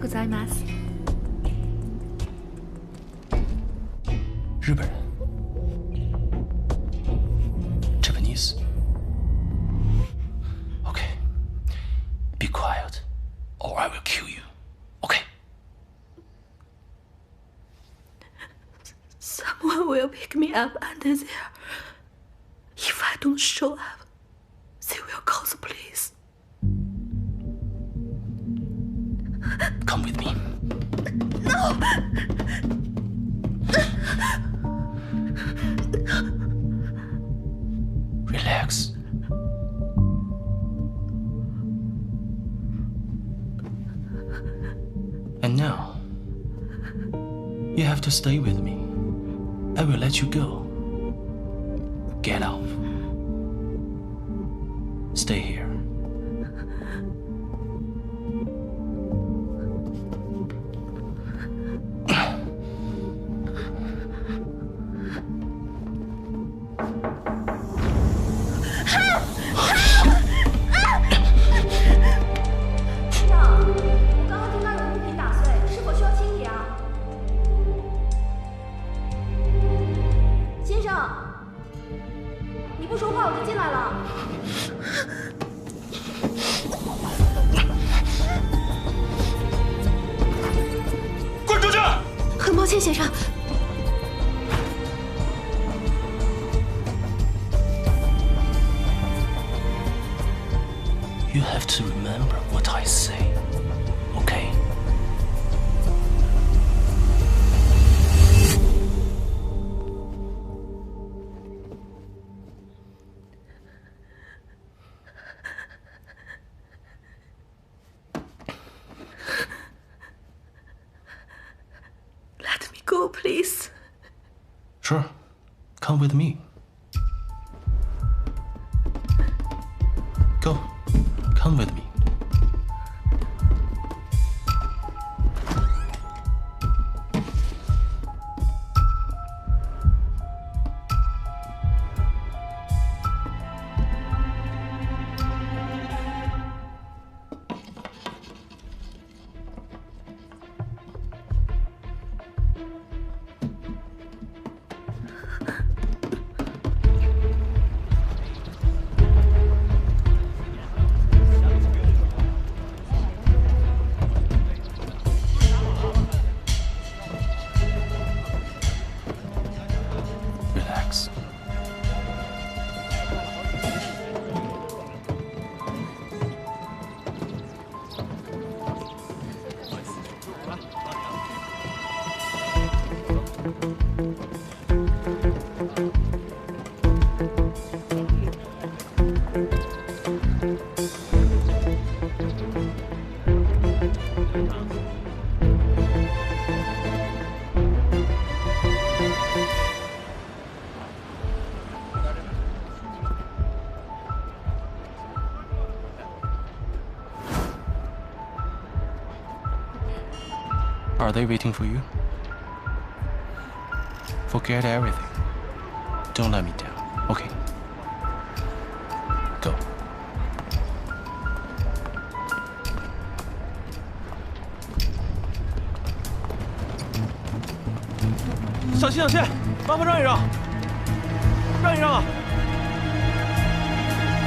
ございます。日本人 Japanese. Okay. Be quiet, or I will kill you. Okay. Someone will pick me up under there. If I don't show up, they will call the police. Come with me. No! Relax. And now, you have to stay with me. I will let you go. Get out. Stay here. You have to remember what I say, okay? Let me go, please. Sure. Come with me. Go. Come with me. Relax. Are they waiting for you? Forget everything. Don't let me down, okay? Go. 小心小心，麻烦让一让，让一让啊！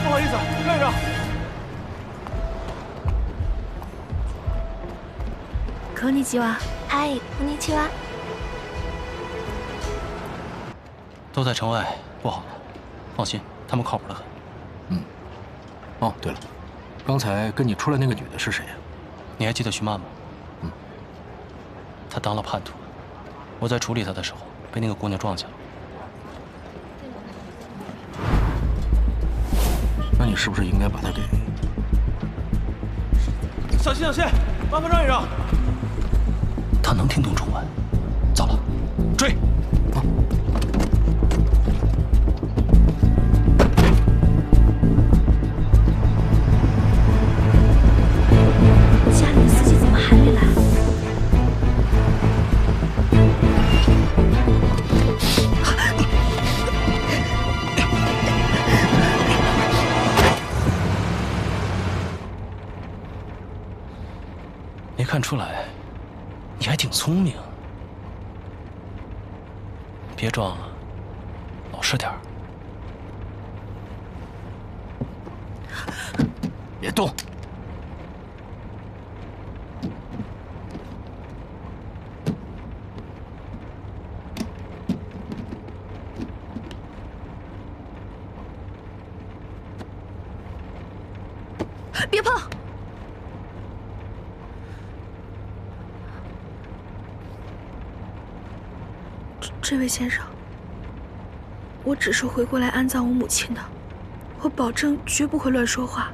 不好意思，让一让。こんにちは。嗨，こんにちは。都在城外，不好了。放心，他们靠谱得很。哦，对了，刚才跟你出来那个女的是谁呀？你还记得徐曼吗？她当了叛徒，我在处理她的时候被那个姑娘撞下了。那你是不是应该把她给……小心小心，麻烦让一让。她能听懂中文。糟了，追！家里的司机怎么还没来？出来，你还挺聪明。别装了，老实点儿。别动！别碰！这位先生，我只是回过来安葬我母亲的，我保证绝不会乱说话。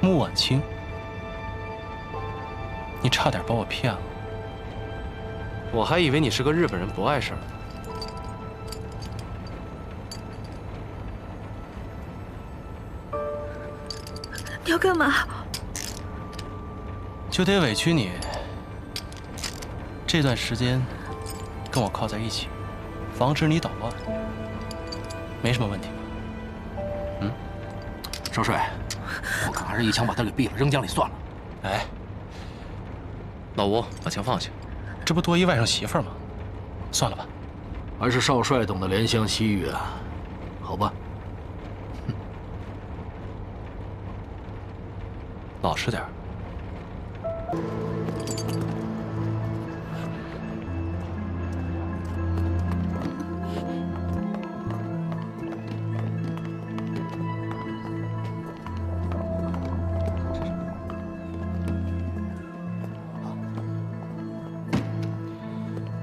穆婉清，你差点把我骗了。我还以为你是个日本人，不碍事儿。你要干嘛？就得委屈你，这段时间跟我靠在一起，防止你捣乱，没什么问题吧？嗯，少帅，我看还是一枪把他给毙了，扔江里算了。哎，老吴，把枪放下。这不多一外甥媳妇儿吗？算了吧。还是少帅懂得怜香惜玉啊，好吧。老实点儿。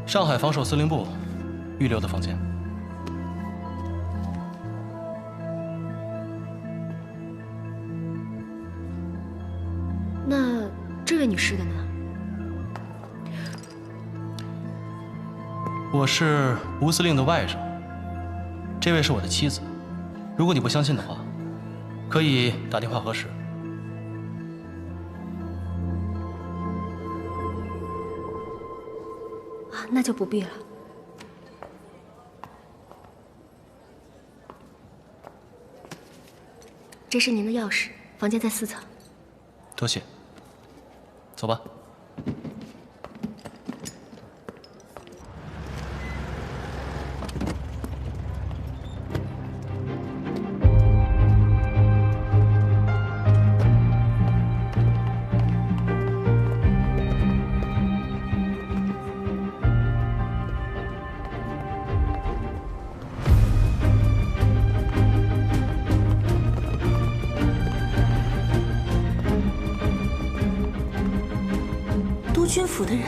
上海防守司令部预留的房间。那这位女士的呢？我是吴司令的外甥，这位是我的妻子。如果你不相信的话，可以打电话核实。啊，那就不必了。这是您的钥匙，房间在4层。多谢。走吧。督军府的人，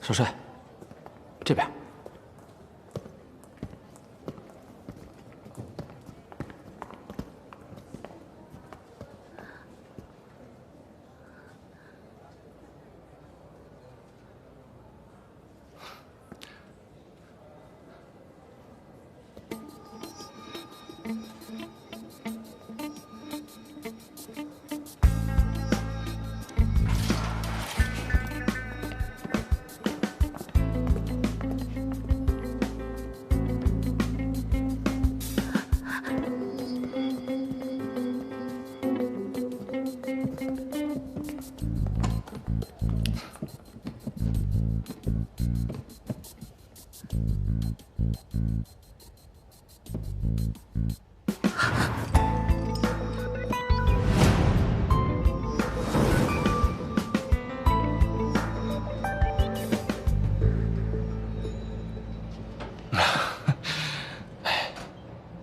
少帅，这边。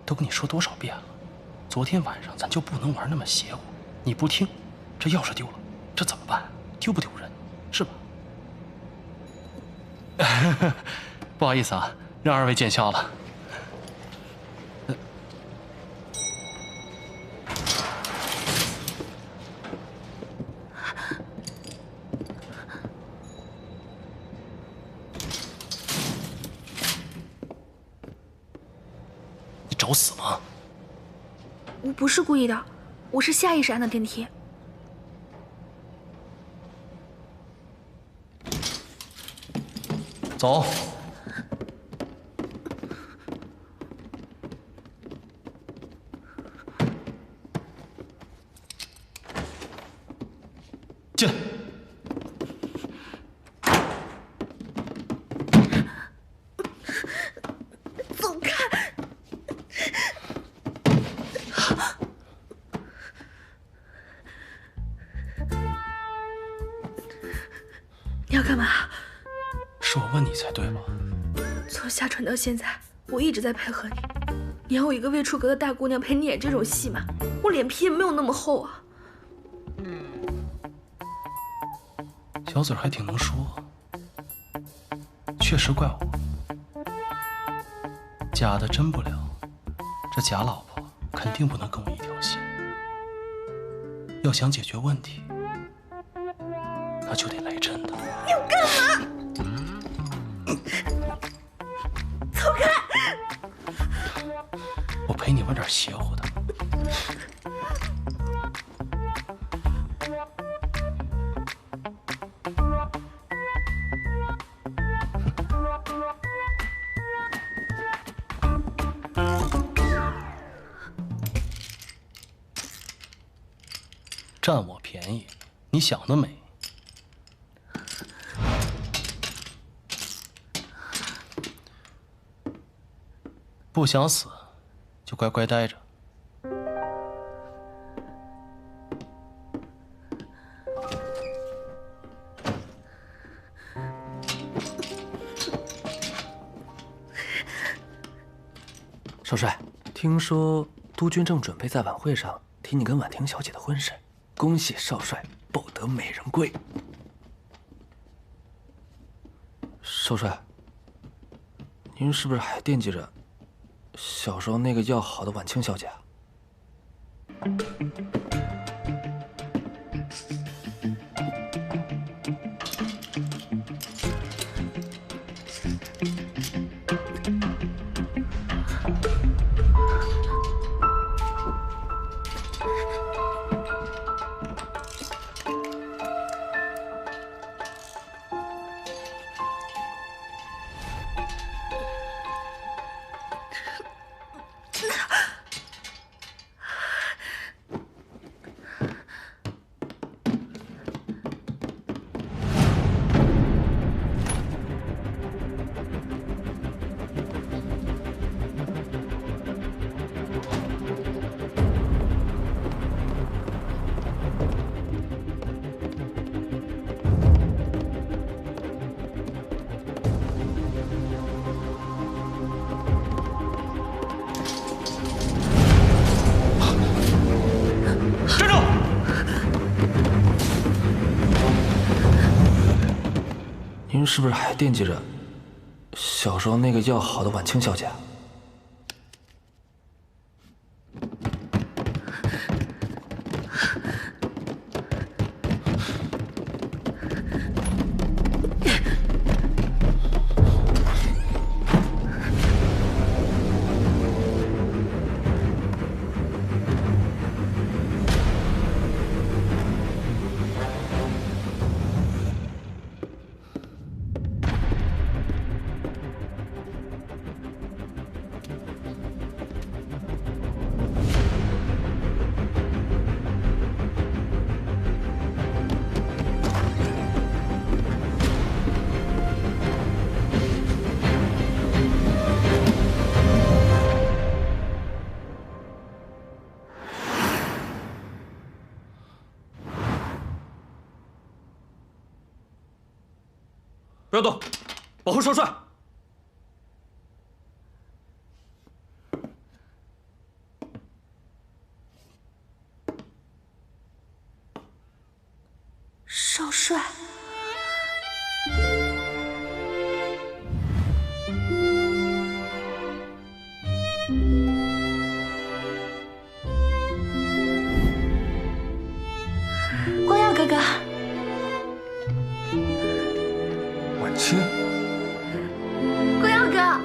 都跟你说多少遍了，昨天晚上咱就不能玩那么邪乎，你不听，这钥匙丢了，这怎么办？丢不丢人？是吧？不好意思啊，让二位见笑了。你找死吗？我不是故意的，我是下意识按的电梯。走。进来。走开！你要干嘛？是我问你才对吧？从下船到现在，我一直在配合你。你要我一个未出阁的大姑娘陪你演这种戏吗？我脸皮也没有那么厚啊。小嘴还挺能说，确实怪我。假的真不了，这假老婆肯定不能跟我一条心。要想解决问题，那就得来真的。你要干嘛？走开！我陪你玩点邪乎的。占我便宜，你想得美！不想死，就乖乖待着。少帅，听说督军正准备在晚会上提你跟婉婷小姐的婚事，恭喜少帅抱得美人归。少帅，您是不是还惦记着小时候那个要好的婉清小姐啊？您是不是还惦记着小时候那个要好的婉清小姐啊？不要动，保护少帅。少帅，光耀哥哥。婉清，光耀哥，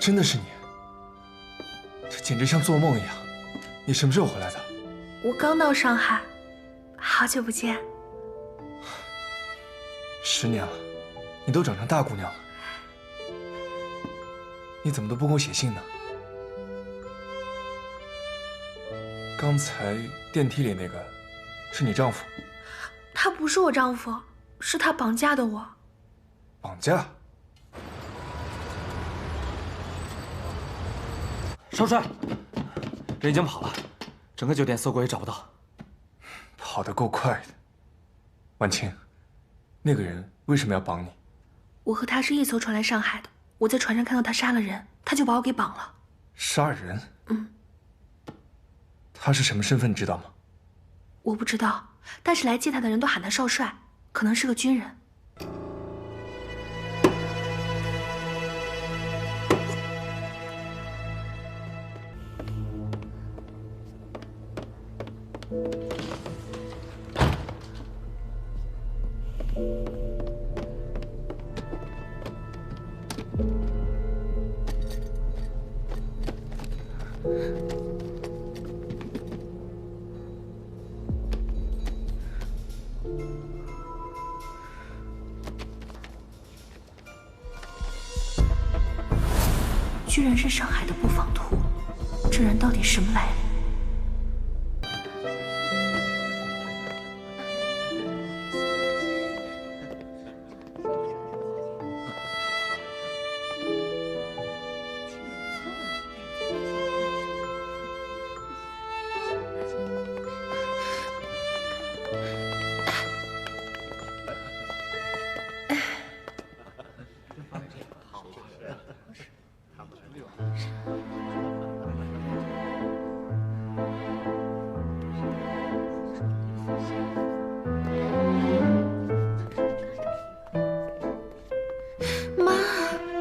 真的是你，这简直像做梦一样。你什么时候回来的？我刚到上海，好久不见。10年了，你都长成大姑娘了，你怎么都不给我写信呢？刚才电梯里那个，是你丈夫？他不是我丈夫，是他绑架的我。绑架？少帅，人已经跑了，整个酒店搜过也找不到。跑得够快的。婉清，那个人为什么要绑你？我和他是一艘船来上海的，我在船上看到他杀了人，他就把我给绑了。杀人？他是什么身份，你知道吗？我不知道，但是来接他的人都喊他少帅，可能是个军人。居然是上海的布坊图，这人到底什么来历？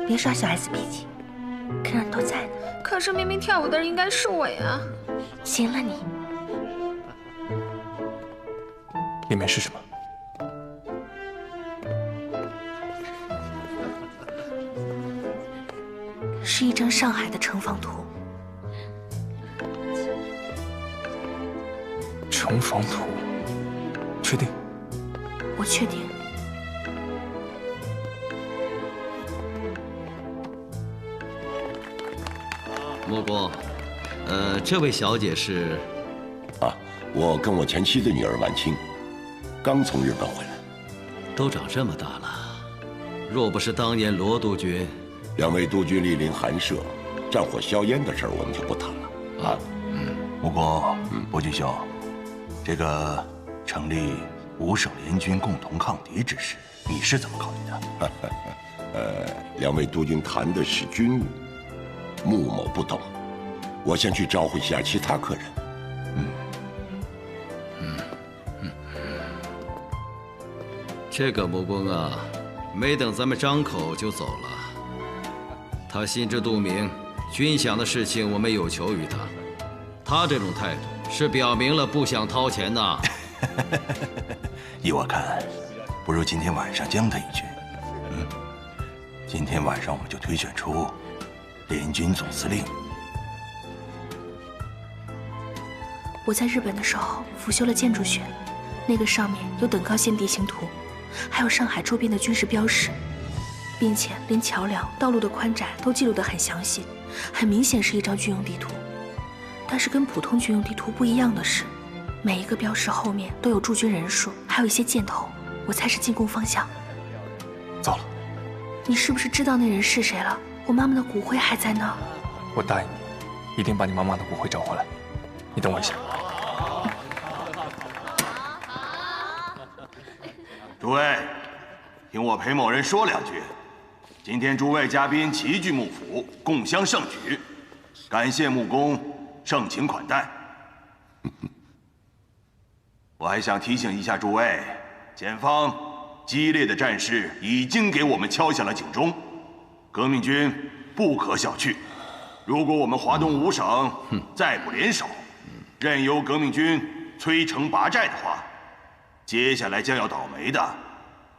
别耍小孩子脾气，客人都在呢。可是明明跳舞的人应该是我呀！行了你，里面是什么？是一张上海的城防图。城防图？确定？我确定。木工，这位小姐是？啊，我跟我前妻的女儿婉清，刚从日本回来。都长这么大了，若不是当年罗督军，两位督军莅临寒舍，战火硝烟的事儿我们就不谈了啊。木工，伯君兄，这个成立5省联军共同抗敌之事，你是怎么考虑的？两位督军谈的是军务。穆某不懂，我先去招呼一下其他客人。这个木工啊，没等咱们张口就走了。他心知肚明，军饷的事情我们有求于他。他这种态度是表明了不想掏钱呐。依我看，不如今天晚上将他一军。今天晚上我们就推选出联军总司令。我在日本的时候辅修了建筑学，那个上面有等高线地形图，还有上海周边的军事标识，并且连桥梁、道路的宽窄都记录得很详细，很明显是一张军用地图。但是跟普通军用地图不一样的是，每一个标识后面都有驻军人数，还有一些箭头，我猜是进攻方向。糟了，你是不是知道那人是谁了？我妈妈的骨灰还在那儿。我答应你，一定把你妈妈的骨灰找回来。你等我一下。诸位，听我陪某人说2句。今天诸位嘉宾齐聚幕府，共襄盛举，感谢木工盛情款待。我还想提醒一下诸位，前方激烈的战事已经给我们敲响了警钟。革命军不可小觑，如果我们华东5省再不联手，任由革命军摧城拔寨的话，接下来将要倒霉的，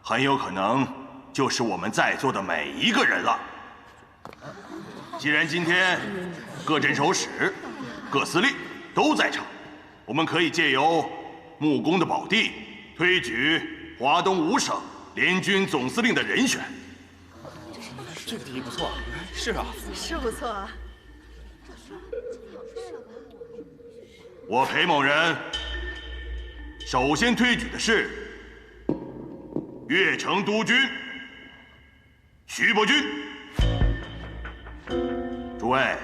很有可能就是我们在座的每一个人了。既然今天各镇守使各司令都在场，我们可以借由木工的宝地推举华东5省联军总司令的人选。这个提议不错，是啊，是不错啊。我裴某人首先推举的是越城督军徐伯钧。诸位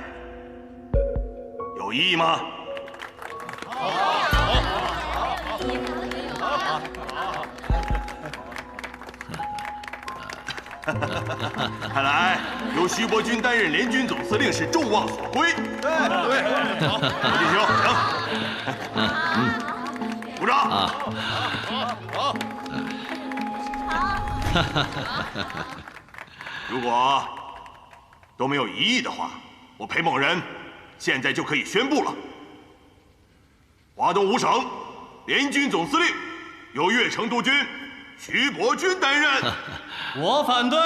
有异议吗？看来由徐伯钧担任联军总司令是众望所归。对，好，刘进行，鼓掌。好。如果都没有异议的话，我裴某人现在就可以宣布了：华东5省联军总司令由越城督军徐伯钧担任。我反对。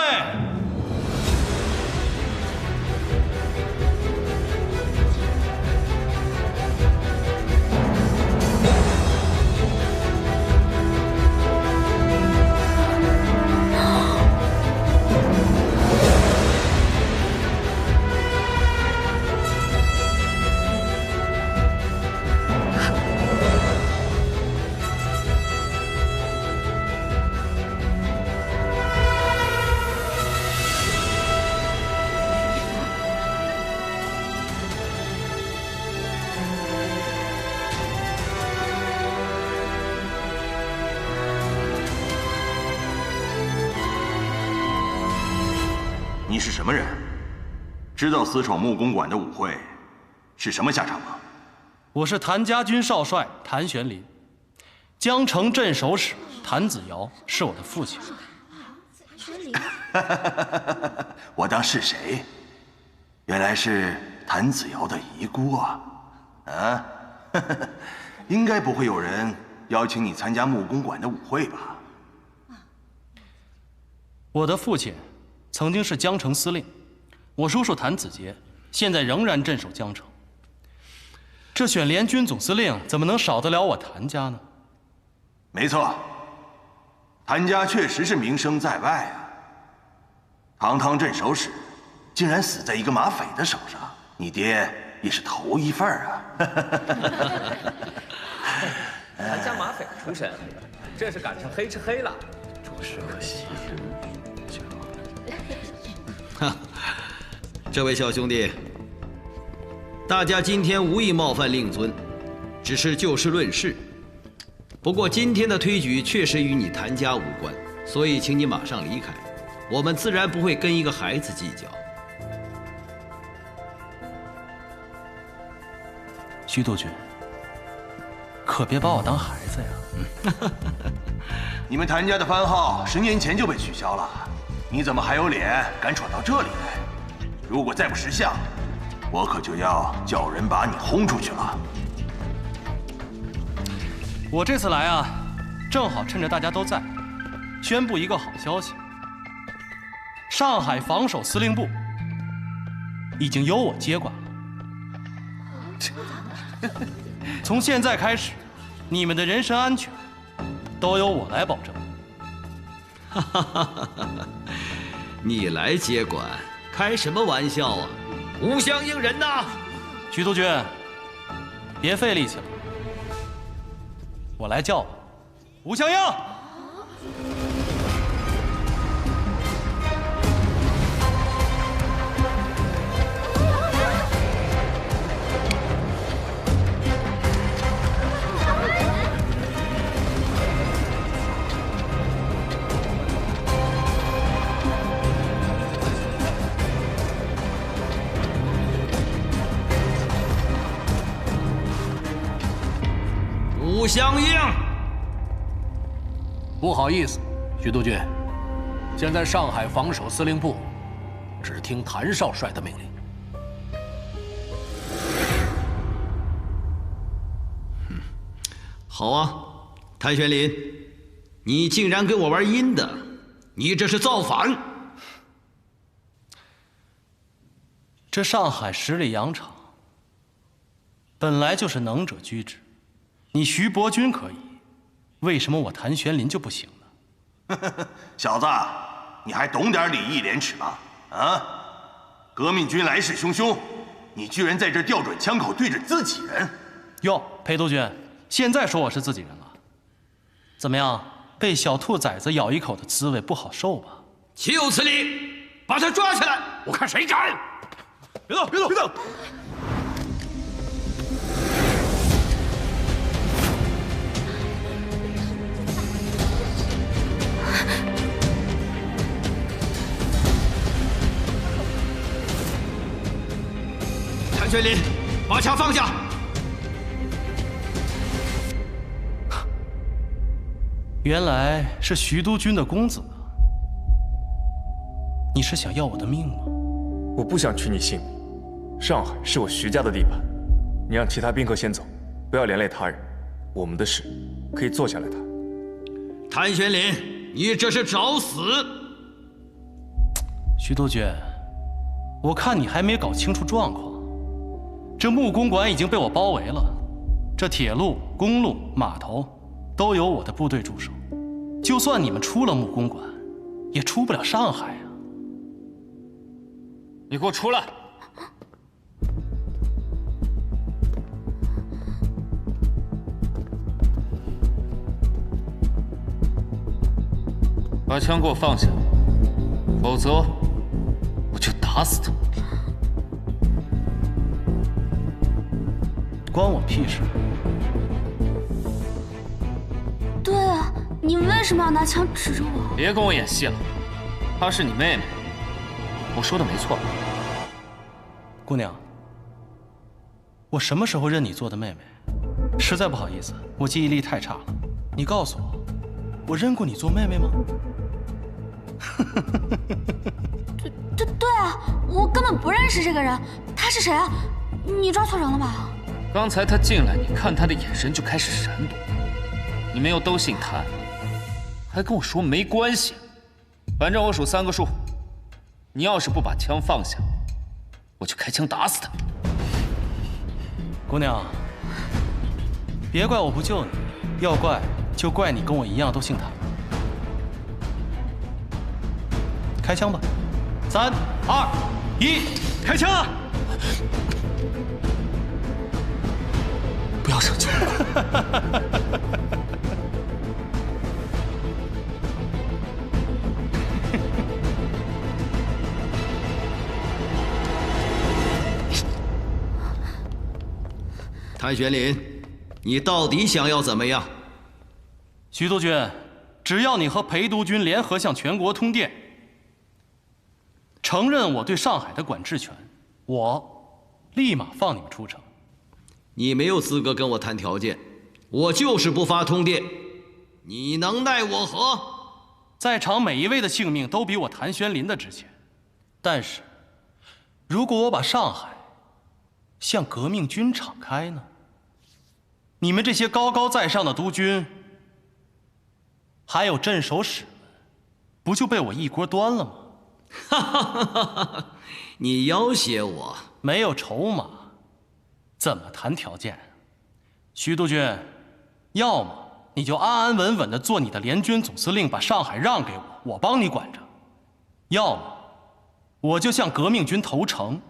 你是什么人？知道私闯木工馆的舞会是什么下场吗？我是谭家军少帅谭玄林，江城镇守使谭子尧是我的父亲。我当是谁？原来是谭子尧的遗孤啊！啊，应该不会有人邀请你参加木工馆的舞会吧？我的父亲曾经是江城司令，我叔叔谭子杰现在仍然镇守江城。这选联军总司令怎么能少得了我谭家呢？没错，谭家确实是名声在外啊。堂堂镇守使，竟然死在一个马匪的手上，你爹也是头一份啊！谭家马匪出身，这是赶上黑吃黑了，着实可惜。这位小兄弟，大家今天无意冒犯令尊，只是就事论事。不过今天的推举确实与你谭家无关，所以请你马上离开。我们自然不会跟一个孩子计较。徐督军，可别把我当孩子呀！你们谭家的番号10年前就被取消了，你怎么还有脸敢闯到这里来？如果再不识相，我可就要叫人把你轰出去了。我这次来啊，正好趁着大家都在，宣布一个好消息：上海防守司令部已经由我接管了。从现在开始，你们的人身安全都由我来保证。你来接管，开什么玩笑啊！吴相应人呐！徐督军，别费力气了，我来叫吧。吴相应。吴相应，不好意思，徐督军，现在上海防守司令部只听谭少帅的命令。好啊，谭玄林，你竟然跟我玩阴的，你这是造反！这上海十里洋场本来就是能者居之，你徐伯钧可以，为什么我谭玄林就不行呢？小子，你还懂点礼义廉耻吗？啊！革命军来势汹汹，你居然在这调转枪口对着自己人！哟，裴督军，现在说我是自己人了，怎么样？被小兔崽子咬一口的滋味不好受吧？岂有此理！把他抓起来，我看谁敢！别动，别动，别动！谭玄林，把枪放下！原来是徐督军的公子啊！你是想要我的命吗？我不想取你性命，上海是我徐家的地盘，你让其他宾客先走，不要连累他人。我们的事可以坐下来谈。谭玄林，你这是找死！徐督军，我看你还没搞清楚状况。这木公馆已经被我包围了，这铁路、公路、码头都有我的部队驻守。就算你们出了木公馆，也出不了上海啊！你给我出来！把枪给我放下，否则我就打死他！关我屁事！对啊，你为什么要拿枪指着我？别跟我演戏了，她是你妹妹，我说的没错。姑娘，我什么时候认你做的妹妹？实在不好意思，我记忆力太差了。你告诉我，我认过你做妹妹吗？对啊，我根本不认识这个人，他是谁啊？你抓错人了吧？刚才他进来，你看他的眼神就开始闪躲。你们又都姓谭，还跟我说没关系。反正我数3个数，你要是不把枪放下，我就开枪打死他。姑娘，别怪我不救你，要怪就怪你跟我一样都姓谭。开枪吧！3、2、1，开枪啊！不要生气。谭玄林，你到底想要怎么样？徐督军，只要你和裴督军联合向全国通电，承认我对上海的管制权，我立马放你们出城。你没有资格跟我谈条件，我就是不发通电，你能奈我何？在场每一位的性命都比我谭玄林的值钱，但是，如果我把上海向革命军敞开呢？你们这些高高在上的督军，还有镇守使们，不就被我一锅端了吗？哈哈哈哈哈！你要挟我，没有筹码，怎么谈条件？徐督军，要么你就安安稳稳地做你的联军总司令，把上海让给我，我帮你管着；要么我就向革命军投诚，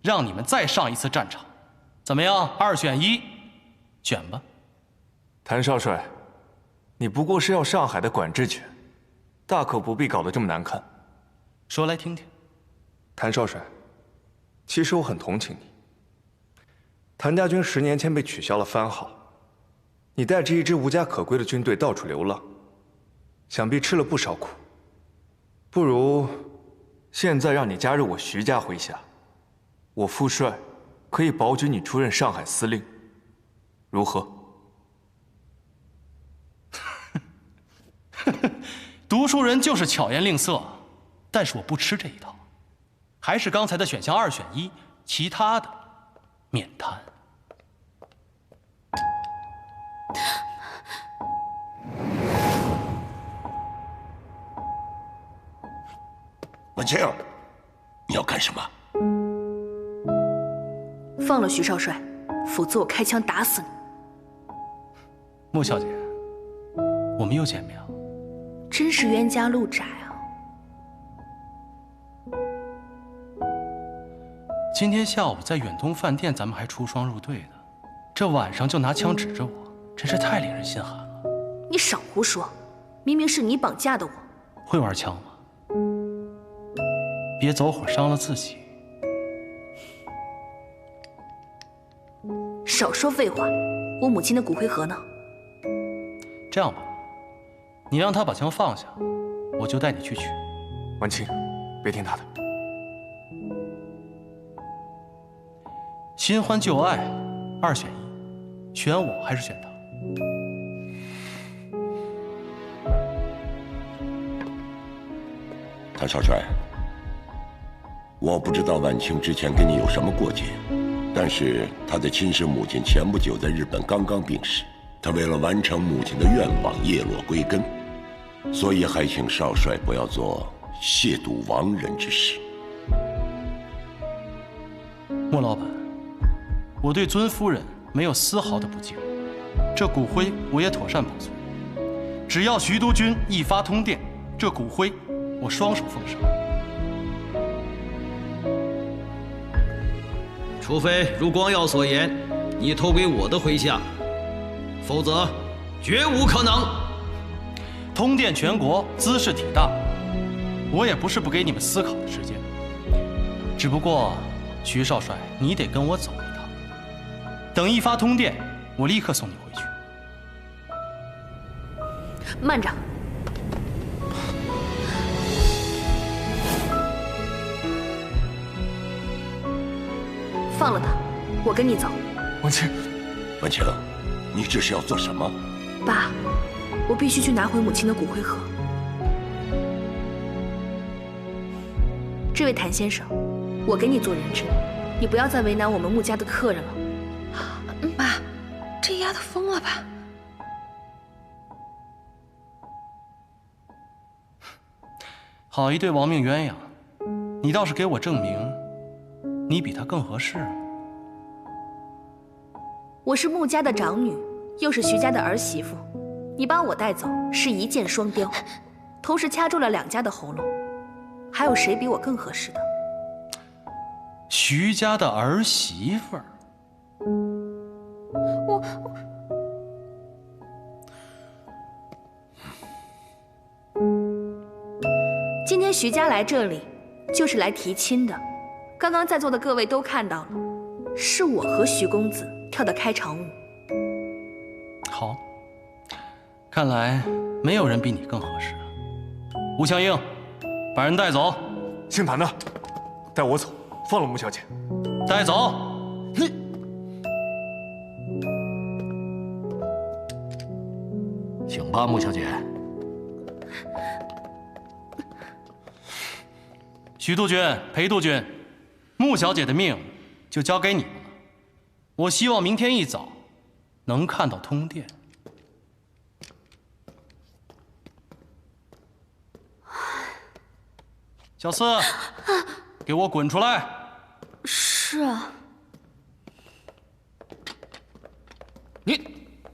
让你们再上一次战场。怎么样？2选1，选吧。谭少帅，你不过是要上海的管制权，大可不必搞得这么难看。说来听听。谭少帅，其实我很同情你。谭家军10年前被取消了番号，你带着一支无家可归的军队到处流浪，想必吃了不少苦。不如现在让你加入我徐家麾下，我副帅可以保举你出任上海司令，如何？读书人就是巧言令色，但是我不吃这一套，还是刚才的选项2选1，其他的免谈。文清，你要干什么？放了徐少帅，否则我开枪打死你。穆小姐，我们又见面了，真是冤家路窄啊！今天下午在远东饭店，咱们还出双入对的，这晚上就拿枪指着我，真是太令人心寒了。你少胡说，明明是你绑架的我。会玩枪吗？别走火伤了自己。少说废话，我母亲的骨灰盒呢？这样吧，你让他把枪放下，我就带你去取。婉清，别听他的。新欢旧爱，2选1，选我还是选他？谭少帅，我不知道婉清之前跟你有什么过节，但是她的亲生母亲前不久在日本刚刚病逝，她为了完成母亲的愿望，叶落归根，所以还请少帅不要做亵渎亡人之事。穆老板，我对尊夫人没有丝毫的不敬，这骨灰我也妥善保存。只要徐督军一发通电，这骨灰我双手奉上。除非如光耀所言，你偷给我的麾下，否则绝无可能。通电全国，兹事体大，我也不是不给你们思考的时间，只不过徐少帅，你得跟我走一趟。等一发通电，我立刻送你回去。慢着。放了他，我跟你走。婉清，婉清，你这是要做什么？爸，我必须去拿回母亲的骨灰盒。这位谭先生，我给你做人质，你不要再为难我们穆家的客人了。妈，这丫头疯了吧？好一对亡命鸳鸯，你倒是给我证明，你比他更合适。我是穆家的长女，又是徐家的儿媳妇，你把我带走是一箭双雕，同时掐住了2家的喉咙，还有谁比我更合适的？徐家的儿媳妇儿，今天徐家来这里，就是来提亲的。刚刚在座的各位都看到了，是我和徐公子跳的开场舞。好，看来没有人比你更合适。吴强英，把人带走。姓谭的，带我走，放了穆小姐。带走。请吧，穆小姐。徐督军、裴督军，穆小姐的命就交给你们了。我希望明天一早能看到通电。小四，给我滚出来！是啊。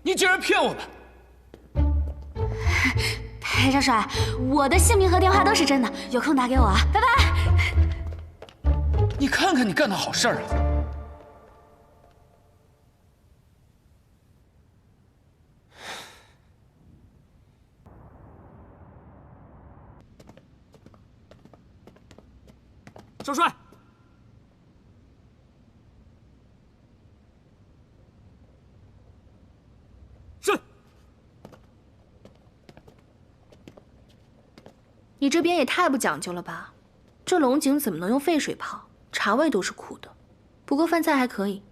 你竟然骗我们！裴少帅，我的姓名和电话都是真的，有空打给我啊，拜拜。你看看你干的好事儿啊！少帅，是。你这边也太不讲究了吧？这龙井怎么能用沸水泡？茶味都是苦的。不过饭菜还可以，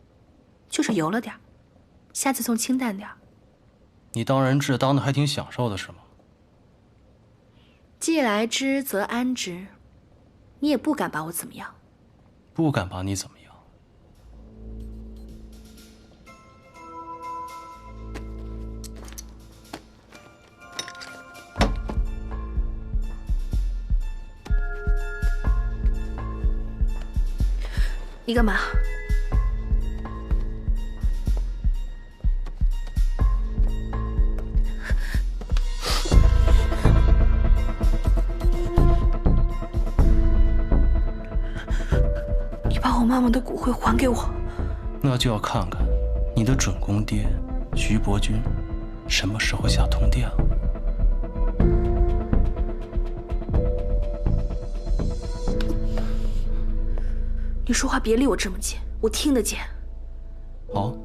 就是油了点儿，下次送清淡点儿。你当人质当的还挺享受的是吗？既来之则安之，你也不敢把我怎么样。不敢把你怎么样。你干嘛？我妈妈的骨灰还给我。那就要看看你的准公爹徐伯钧什么时候下通电了。你说话别离我这么近，我听得见。好，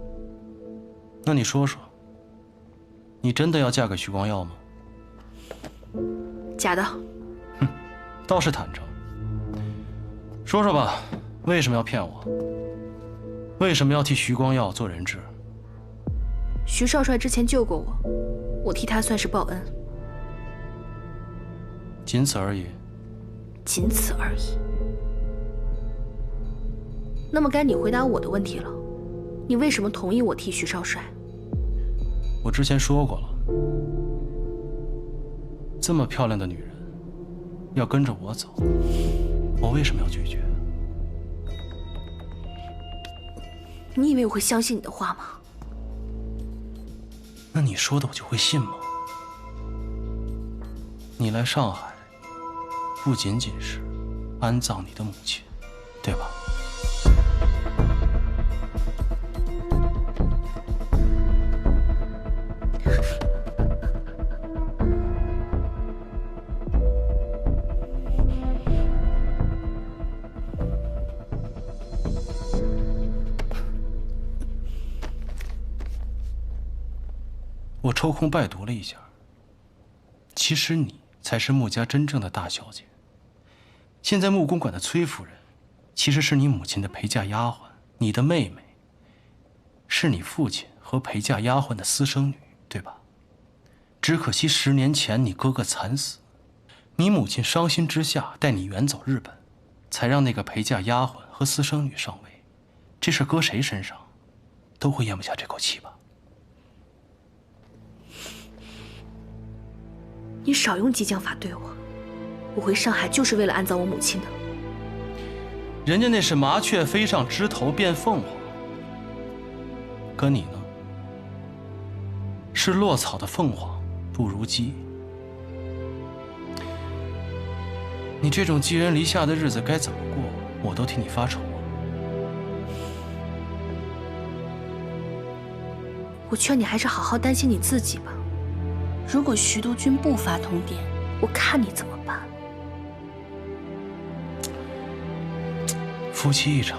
那你说说，你真的要嫁给徐光耀吗？假的。哼，倒是坦诚。说说吧，为什么要骗我？为什么要替徐光耀做人质？徐少帅之前救过我，我替他算是报恩。仅此而已。仅此而已。那么该你回答我的问题了，你为什么同意我替徐少帅？我之前说过了，这么漂亮的女人要跟着我走，我为什么要拒绝？你以为我会相信你的话吗？那你说的我就会信吗？你来上海，不仅仅是安葬你的母亲，对吧？我抽空拜读了一下，其实你才是穆家真正的大小姐。现在穆公馆的崔夫人，其实是你母亲的陪嫁丫鬟，你的妹妹是你父亲和陪嫁丫鬟的私生女，对吧？只可惜10年前你哥哥惨死，你母亲伤心之下带你远走日本，才让那个陪嫁丫鬟和私生女上位。这事搁谁身上，都会咽不下这口气吧？你少用激将法对我，我回上海就是为了安葬我母亲的。人家那是麻雀飞上枝头变凤凰，可你呢？是落草的凤凰不如鸡。你这种寄人篱下的日子该怎么过，我都替你发愁啊。我劝你还是好好担心你自己吧。如果徐督军不发通电，我看你怎么办？夫妻一场，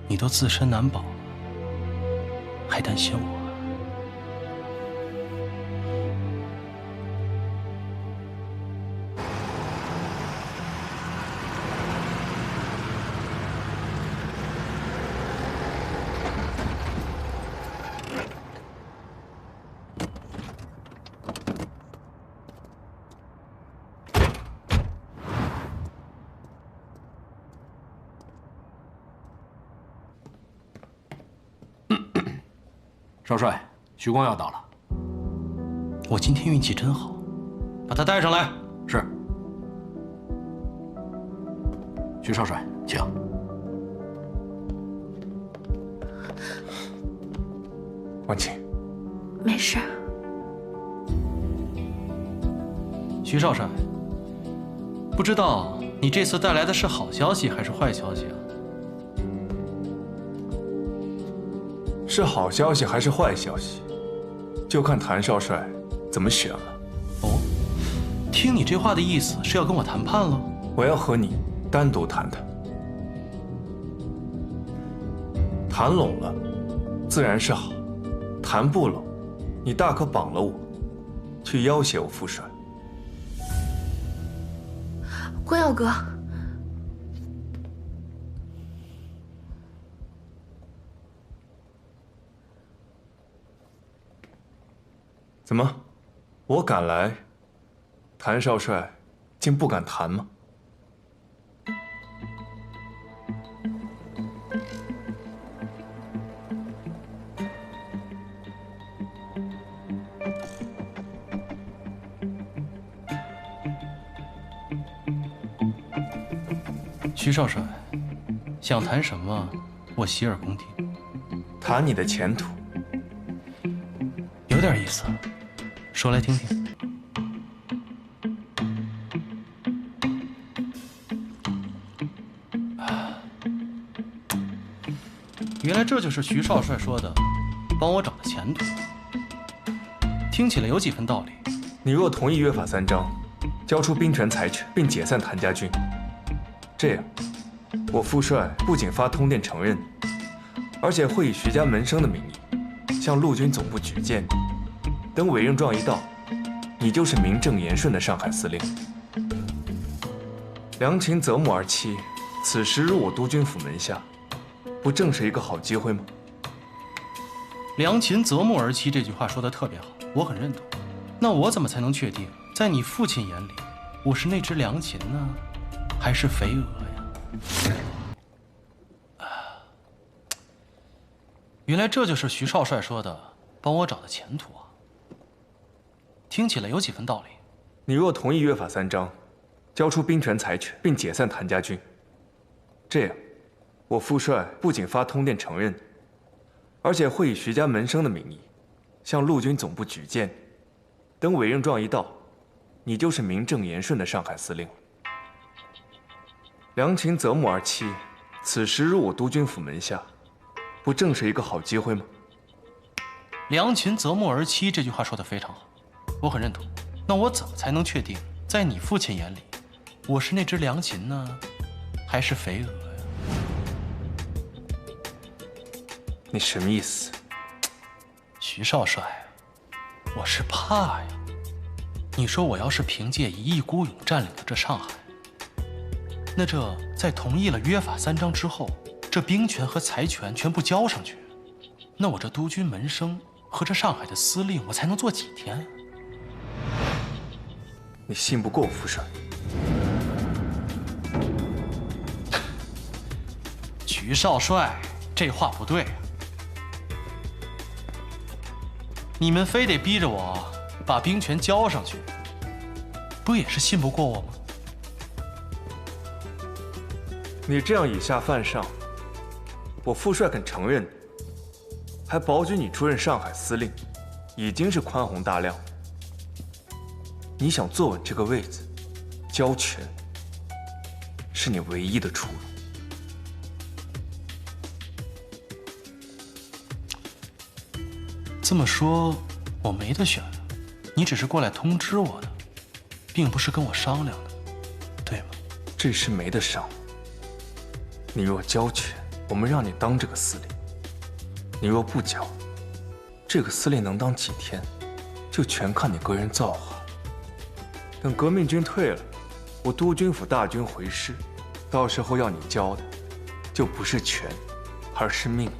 你都自身难保了，还担心我？少帅，徐光耀到了。我今天运气真好，把他带上来。是。徐少帅，请。婉清，没事。徐少帅，不知道你这次带来的是好消息还是坏消息啊？是好消息还是坏消息，就看谭少帅怎么选了。哦，听你这话的意思是要跟我谈判了？我要和你单独谈谈。谈拢了，自然是好；谈不拢，你大可绑了我，去要挟我父帅。光耀哥。怎么，我敢来，谭少帅竟不敢谈吗？徐少帅，想谈什么，我洗耳恭听。谈你的前途。有点意思，说来听听。原来这就是徐少帅说的帮我找的前途，听起来有几分道理。你若同意约法三章，交出兵权财权，并解散谭家军，这样，我父帅不仅发通电承认你，而且会以徐家门生的名义，向陆军总部举荐你。等委任状一到，你就是名正言顺的上海司令。良禽择木而栖，此时入我督军府门下，不正是一个好机会吗？良禽择木而栖这句话说得特别好，我很认同。那我怎么才能确定，在你父亲眼里，我是那只良禽呢，还是肥鹅呀？原来这就是徐少帅说的帮我找的前途啊，听起来有几分道理。你若同意约法三章，交出兵权财权，并解散谭家军，这样，我父帅不仅发通电承认你，而且会以徐家门生的名义，向陆军总部举荐你。等委任状一到，你就是名正言顺的上海司令了。良禽择木而栖，此时入我督军府门下，不正是一个好机会吗？良禽择木而栖这句话说得非常好，我很认同。那我怎么才能确定，在你父亲眼里，我是那只良禽呢，还是肥鹅呀？你什么意思？徐少帅，我是怕呀。你说我要是凭借一意孤勇占领了这上海，那这在同意了约法三章之后，这兵权和财权全部交上去，那我这督军门生和这上海的司令，我才能做几天？你信不过我父帅？徐少帅，这话不对啊！你们非得逼着我把兵权交上去，不也是信不过我吗？你这样以下犯上，我父帅肯承认你，还保举你出任上海司令，已经是宽宏大量。你想坐稳这个位子，交权是你唯一的出路。这么说，我没得选，你只是过来通知我的，并不是跟我商量的，对吗？这事没得商。你若交权，我们让你当这个司令；你若不交，这个司令能当几天，就全看你个人造化。等革命军退了，我督军府大军回师，到时候要你交的，就不是权，而是命。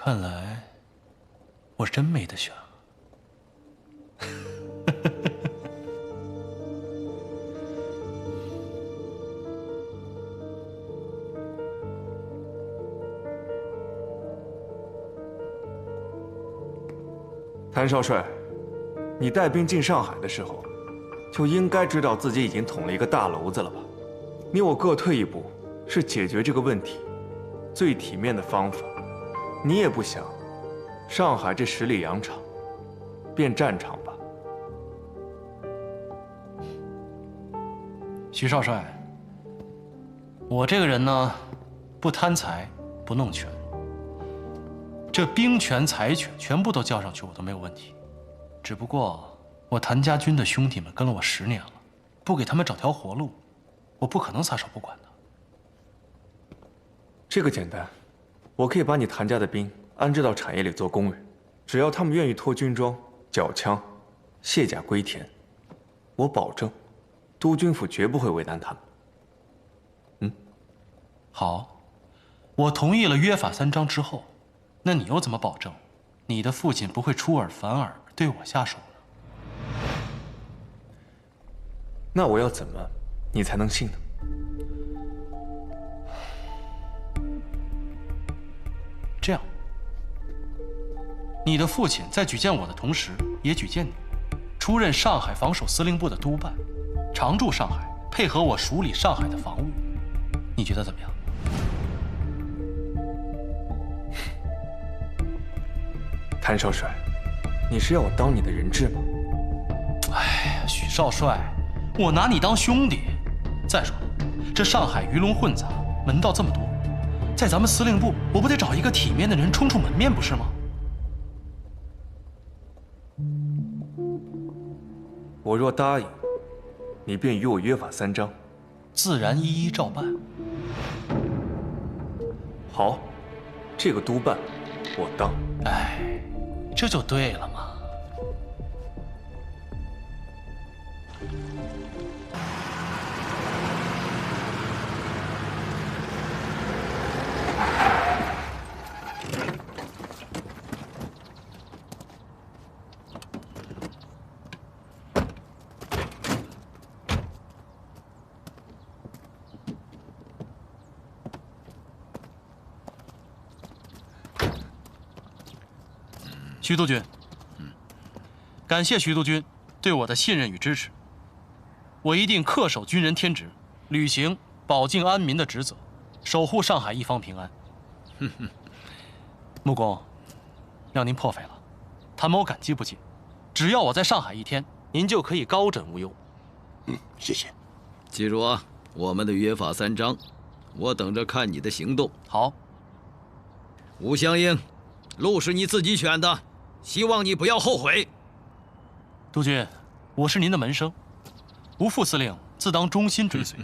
看来我真没得选了。谭少帅，你带兵进上海的时候，就应该知道自己已经捅了一个大娄子了吧？你我各退一步，是解决这个问题最体面的方法。你也不想，上海这十里洋场变战场吧？徐少帅，我这个人呢，不贪财，不弄权，这兵权、财权全部都交上去，我都没有问题。只不过我谭家军的兄弟们跟了我10年了，不给他们找条活路，我不可能撒手不管的。这个简单。我可以把你谭家的兵安置到产业里做工人，只要他们愿意脱军装、缴枪、卸甲归田，我保证，督军府绝不会为难他们。好，我同意了约法三章之后，那你又怎么保证，你的父亲不会出尔反尔对我下手呢？那我要怎么，你才能信呢？这样，你的父亲在举荐我的同时，也举荐你，出任上海防守司令部的督办，常驻上海，配合我处理上海的防务。你觉得怎么样？谭少帅，你是要我当你的人质吗？哎呀，许少帅，我拿你当兄弟。再说了，这上海鱼龙混杂，门道这么多，在咱们司令部，我不得找一个体面的人充充门面，不是吗？我若答应，你便与我约法三章。自然一一照办。好，这个督办我当。哎，这就对了嘛。徐督军，感谢徐督军对我的信任与支持，我一定恪守军人天职，履行保境安民的职责，守护上海一方平安。穆公，让您破费了，谭某感激不尽。只要我在上海一天，您就可以高枕无忧。谢谢。记住啊，我们的约法三章，我等着看你的行动。好。吴湘英，路是你自己选的，希望你不要后悔。督军，我是您的门生，吴副司令自当忠心追随。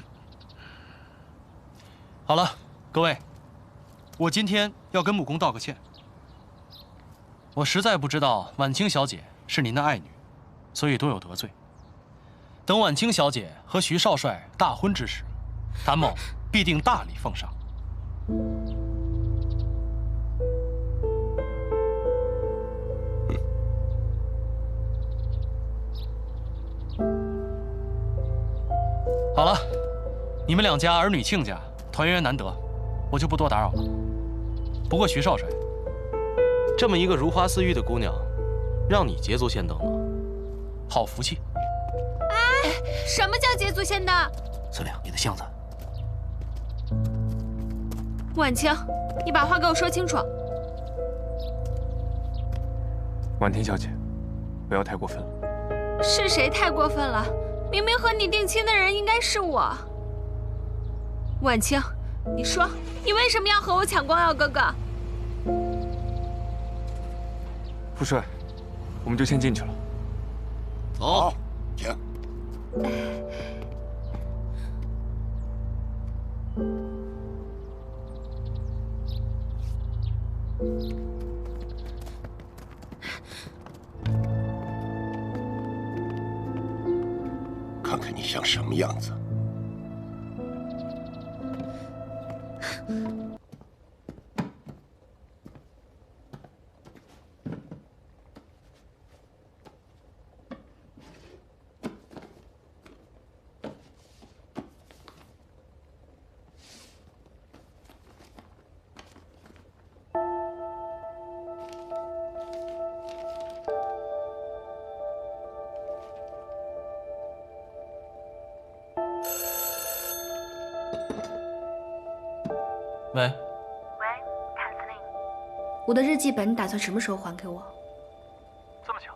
好了，各位，我今天要跟穆公道个歉。我实在不知道婉清小姐是您的爱女，所以多有得罪。等婉清小姐和徐少帅大婚之时，谭某必定大礼奉上。好了，你们两家儿女亲家团圆难得，我就不多打扰了。不过徐少帅，这么一个如花似玉的姑娘，让你捷足先登了，好福气。哎，什么叫捷足先登？司令，你的箱子。婉清，你把话给我说清楚。婉婷小姐，不要太过分了。是谁太过分了？明明和你定亲的人应该是我。婉清，你说你为什么要和我抢光耀哥哥？副帅，我们就先进去了。走，请。看看你像什么样子。喂，谭司令，我的日记本你打算什么时候还给我？这么巧，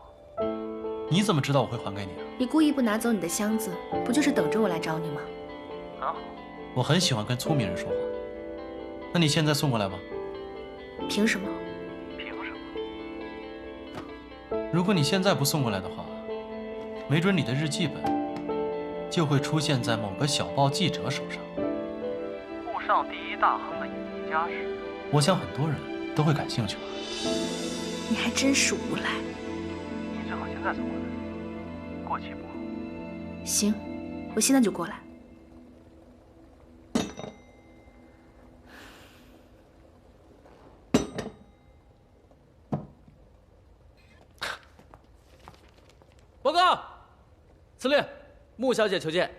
你怎么知道我会还给你啊？你故意不拿走你的箱子，不就是等着我来找你吗？很好，我很喜欢跟聪明人说话。那你现在送过来吧。凭什么？凭什么？如果你现在不送过来的话，没准你的日记本就会出现在某个小报记者手上。沪上第一大亨的隐秘家事，我想很多人都会感兴趣吧。你还真是无赖。你最好现在送过来，过期不候。行，我现在就过来。报告，司令，穆小姐求见。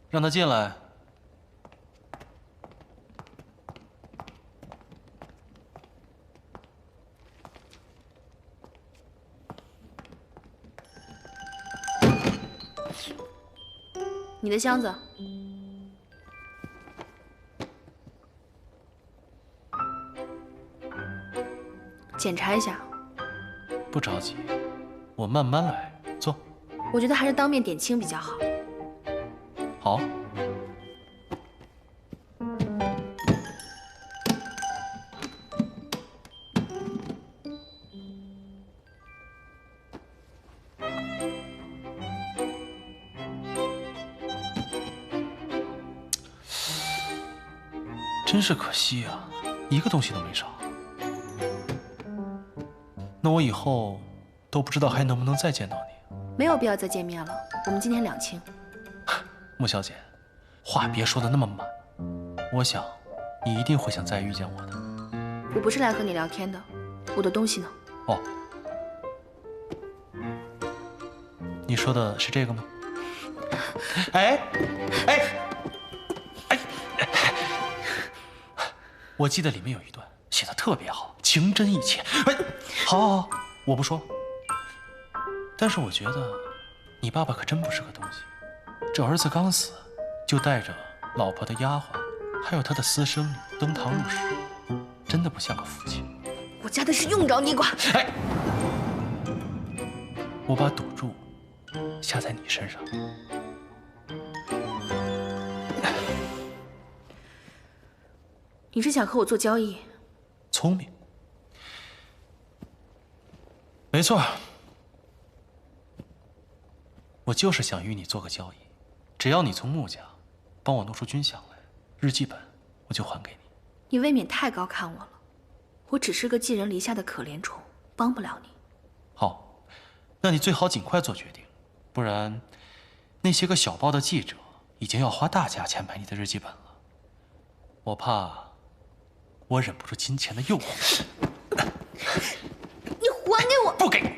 让她进来。你的箱子。检查一下，不着急，我慢慢来，坐。我觉得还是当面点清比较好。好。真是可惜啊，一个东西都没少。那我以后都不知道还能不能再见到你。没有必要再见面了，我们今天两清。穆小姐，话别说的那么满，我想你一定会想再遇见我的。我不是来和你聊天的，我的东西呢？哦，你说的是这个吗？哎，我记得里面有一段写的特别好，情真意切。哎，好，我不说。但是我觉得，你爸爸可真不是个东西。这儿子刚死，就带着老婆的丫鬟，还有他的私生女登堂入室，真的不像个父亲。我家的事用着你管。哎，我把赌注下在你身上。你是想和我做交易？聪明，没错。我就是想与你做个交易，只要你从穆家帮我弄出军饷来，日记本我就还给你。你未免太高看我了，我只是个寄人篱下的可怜虫，帮不了你。好，那你最好尽快做决定，不然那些个小报的记者已经要花大价钱买你的日记本了，我怕我忍不住金钱的诱惑。你还给我！不给。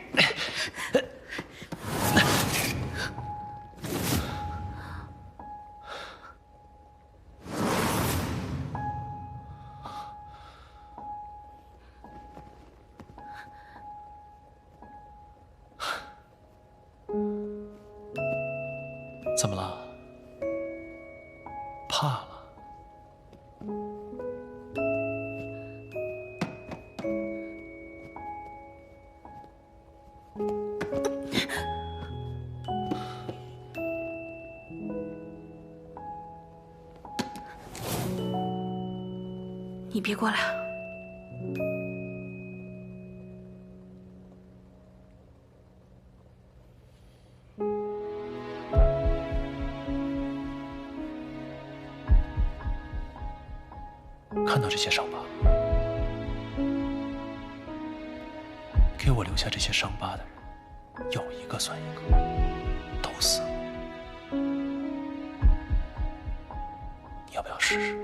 怎么了？怕了？你别过来！看到这些伤疤，给我留下这些伤疤的人，有一个算一个，都死了。你要不要试试？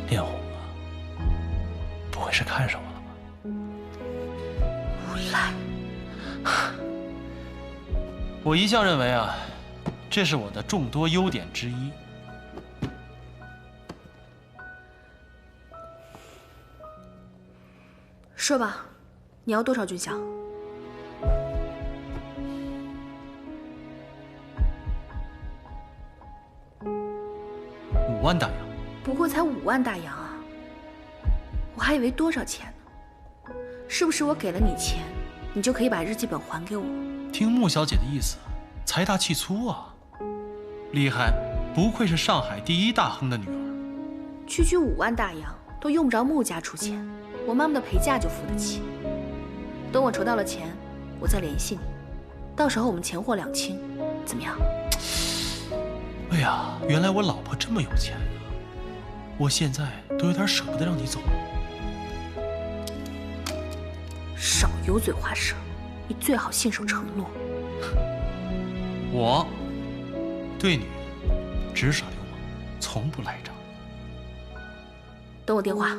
脸红了，不会是看上我了吧？无赖！我一向认为啊，这是我的众多优点之一。说吧，你要多少军饷？5万大洋。不过才5万大洋啊！我还以为多少钱呢？是不是我给了你钱，你就可以把日记本还给我？听穆小姐的意思，财大气粗啊！厉害，不愧是上海第一大亨的女儿。区区5万大洋都用不着穆家出钱，我妈妈的陪嫁就付得起。等我筹到了钱，我再联系你，到时候我们钱货两清，怎么样？哎呀，原来我老婆这么有钱啊！我现在都有点舍不得让你走。少油嘴滑舌，你最好信守承诺。我对女人只耍流氓，从不赖账。等我电话。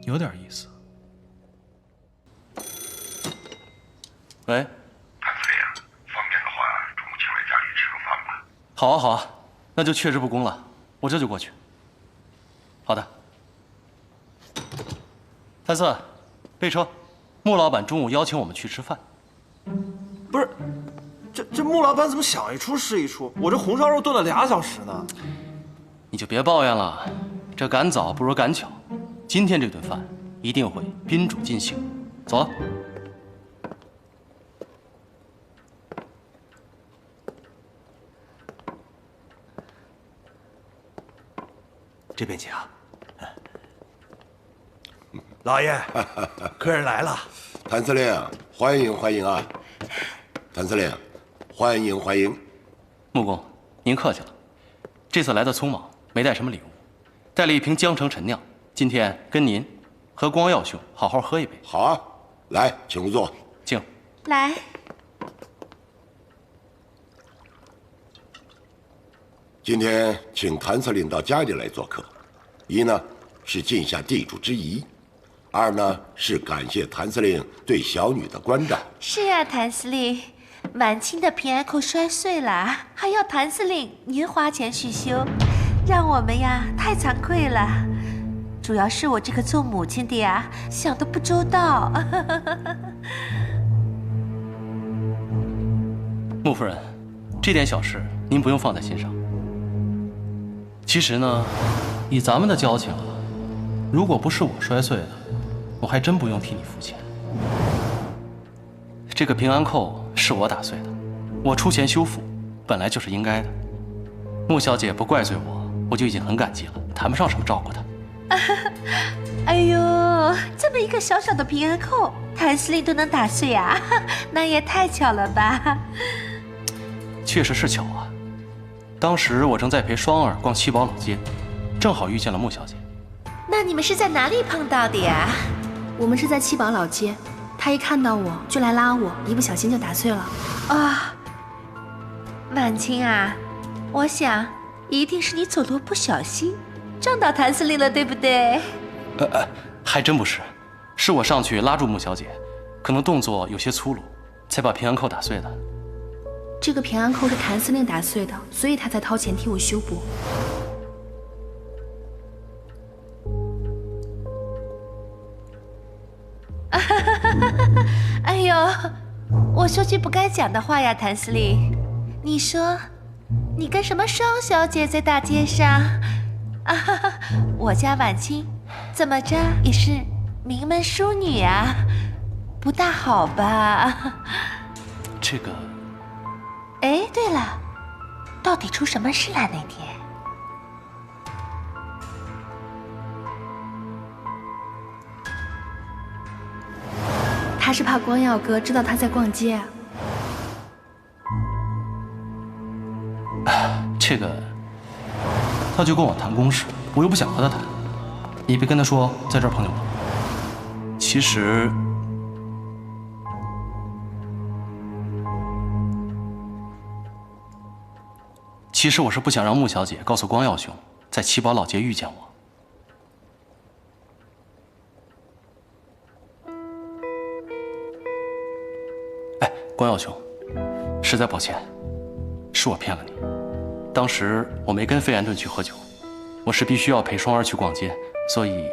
有点意思。喂，谭司令，方便的话，中午请来家里吃个饭吧。好啊好啊，那就却之不恭了，我这就过去。好的。谭四，备车，穆老板中午邀请我们去吃饭。不是，这穆老板怎么想一出是一出？我这红烧肉炖了2小时呢。你就别抱怨了，这赶早不如赶巧。今天这顿饭一定会宾主尽兴。走了。这边请啊。老爷，客人来了。谭司令，欢迎欢迎啊！谭司令，欢迎欢迎。穆公，您客气了。这次来的匆忙，没带什么礼物，带了一瓶江城陈酿。今天跟您和光耀兄好好喝一杯。好啊，来，请入座。敬。来。今天请谭司令到家里来做客，一呢是尽下地主之谊，二呢是感谢谭司令对小女的关照。是啊，谭司令，满清的平安扣摔碎了，还要谭司令您花钱续修，让我们呀太惭愧了。主要是我这个做母亲的呀想得不周到。穆夫人，这点小事您不用放在心上。其实呢，以咱们的交情，如果不是我摔碎的，我还真不用替你付钱。这个平安扣是我打碎的，我出钱修复，本来就是应该的。穆小姐不怪罪我，我就已经很感激了，谈不上什么照顾她。哎呦，这么一个小小的平安扣，谭司令都能打碎啊，那也太巧了吧！确实是巧啊。当时我正在陪双儿逛七宝老街，正好遇见了穆小姐。那你们是在哪里碰到的呀？我们是在七宝老街，他一看到我就来拉我，一不小心就打碎了。啊，满清啊，我想一定是你走路不小心撞到谭司令了，对不对？还真不是，是我上去拉住穆小姐，可能动作有些粗鲁，才把平安扣打碎的。这个平安扣是谭司令打碎的，所以他才掏钱替我修补。哎呦，我说句不该讲的话呀，谭司令，你说你跟什么双小姐在大街上？啊，我家婉清怎么着也是名门淑女啊，不大好吧？这个……哎，对了，到底出什么事了那天？他是怕光耀哥知道他在逛街。这个，他就跟我谈公事，我又不想和他谈，你别跟他说在这儿碰见我。其实我是不想让穆小姐告诉光耀兄，在七宝老街遇见我。哎，光耀兄，实在抱歉，是我骗了你。当时我没跟费安顿去喝酒，我是必须要陪双儿去逛街，所以……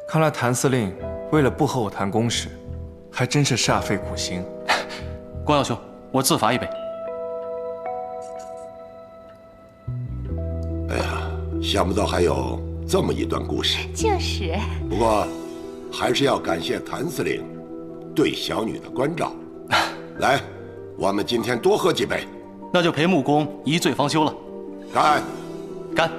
看来谭司令为了不和我谈公事，还真是煞费苦心。光耀兄，我自罚一杯。哎呀，想不到还有这么一段故事。就是。不过，还是要感谢谭司令对小女的关照。来，我们今天多喝几杯。那就陪穆公一醉方休了。干！干！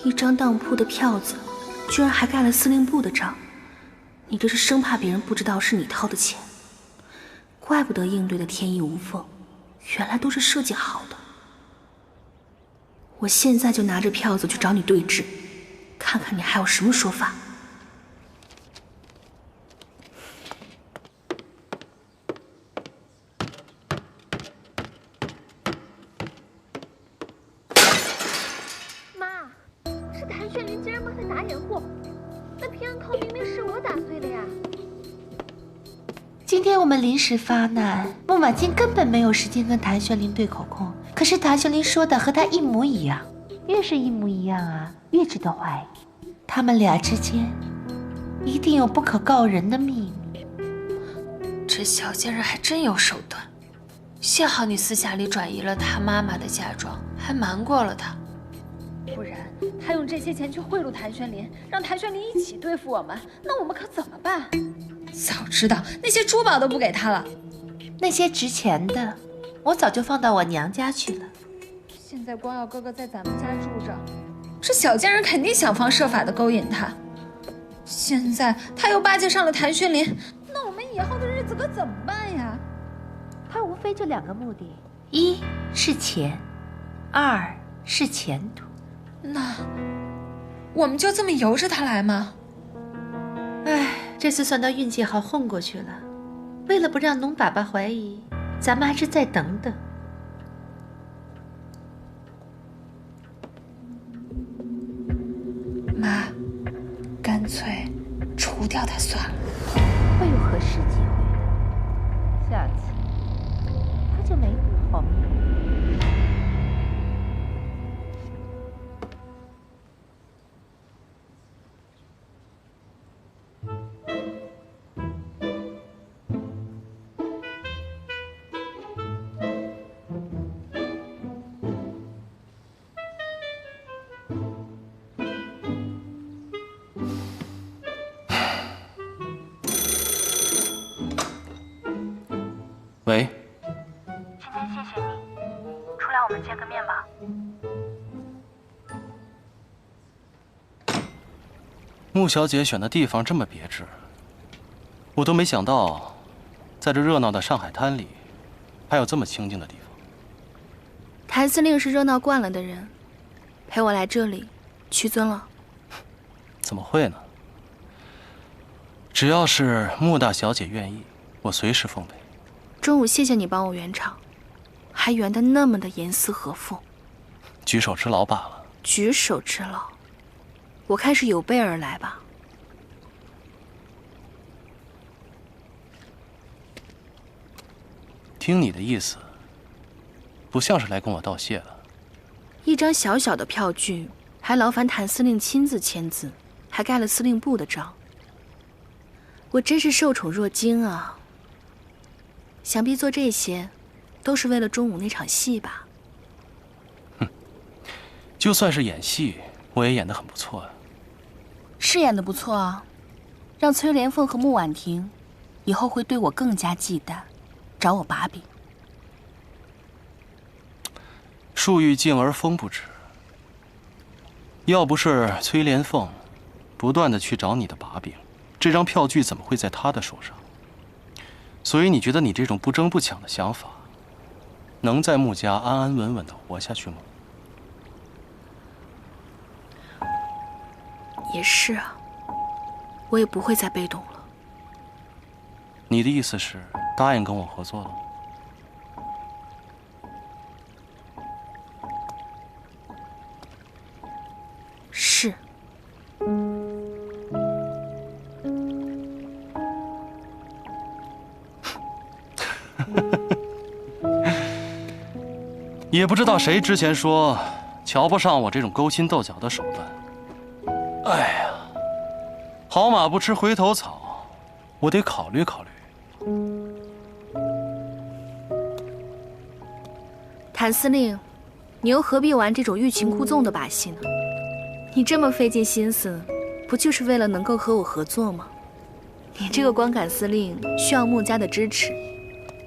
一张当铺的票子，居然还盖了司令部的章，你这是生怕别人不知道是你掏的钱。怪不得应对的天衣无缝，原来都是设计好的。我现在就拿着票子去找你对质，看看你还有什么说法。玄灵竟然帮他打掩护，那平安扣明明是我打碎的呀！今天我们临时发难，穆婉清根本没有时间跟谭玄灵对口供。可是谭玄灵说的和他一模一样，越是一模一样啊，越值得怀疑。他们俩之间一定有不可告人的秘密。这小贱人还真有手段，幸好你私下里转移了他妈妈的嫁妆，还瞒过了他。不然他用这些钱去贿赂谭玄灵，让谭玄灵一起对付我们，那我们可怎么办？早知道那些珠宝都不给他了，那些值钱的，我早就放到我娘家去了。现在光耀哥哥在咱们家住着，这小贱人肯定想方设法的勾引他。现在他又巴结上了谭玄灵，那我们以后的日子可怎么办呀？他无非就两个目的，一是钱，二是前途。那我们就这么由着他来吗？唉，这次算他运气好混过去了。为了不让龙爸爸怀疑，咱们还是再等等。妈，干脆除掉他算了。会有合适机会的，下次他就没你好命。喂，今天谢谢你，出来我们见个面吧。穆小姐选的地方这么别致，我都没想到，在这热闹的上海滩里，还有这么清静的地方。谭司令是热闹惯了的人，陪我来这里，屈尊了。怎么会呢？只要是穆大小姐愿意，我随时奉陪。中午谢谢你帮我圆场，还圆得那么的严丝合缝。举手之劳罢了。举手之劳，我看是有备而来吧。听你的意思，不像是来跟我道谢的。一张小小的票据，还劳烦谭司令亲自签字，还盖了司令部的章。我真是受宠若惊啊！想必做这些，都是为了中午那场戏吧？哼，就算是演戏，我也演得很不错啊。是演得不错啊，让崔莲凤和穆婉婷以后会对我更加忌惮，找我把柄。树欲静而风不止。要不是崔莲凤不断地去找你的把柄，这张票据怎么会在她的手上？所以你觉得你这种不争不抢的想法，能在穆家安安稳稳地活下去吗？也是啊，我也不会再被动了。你的意思是答应跟我合作了？是。也不知道谁之前说瞧不上我这种勾心斗角的手段。哎呀，好马不吃回头草，我得考虑考虑。谭司令，你又何必玩这种欲擒故纵的把戏呢？你这么费尽心思，不就是为了能够和我合作吗？你这个光杆司令需要穆家的支持，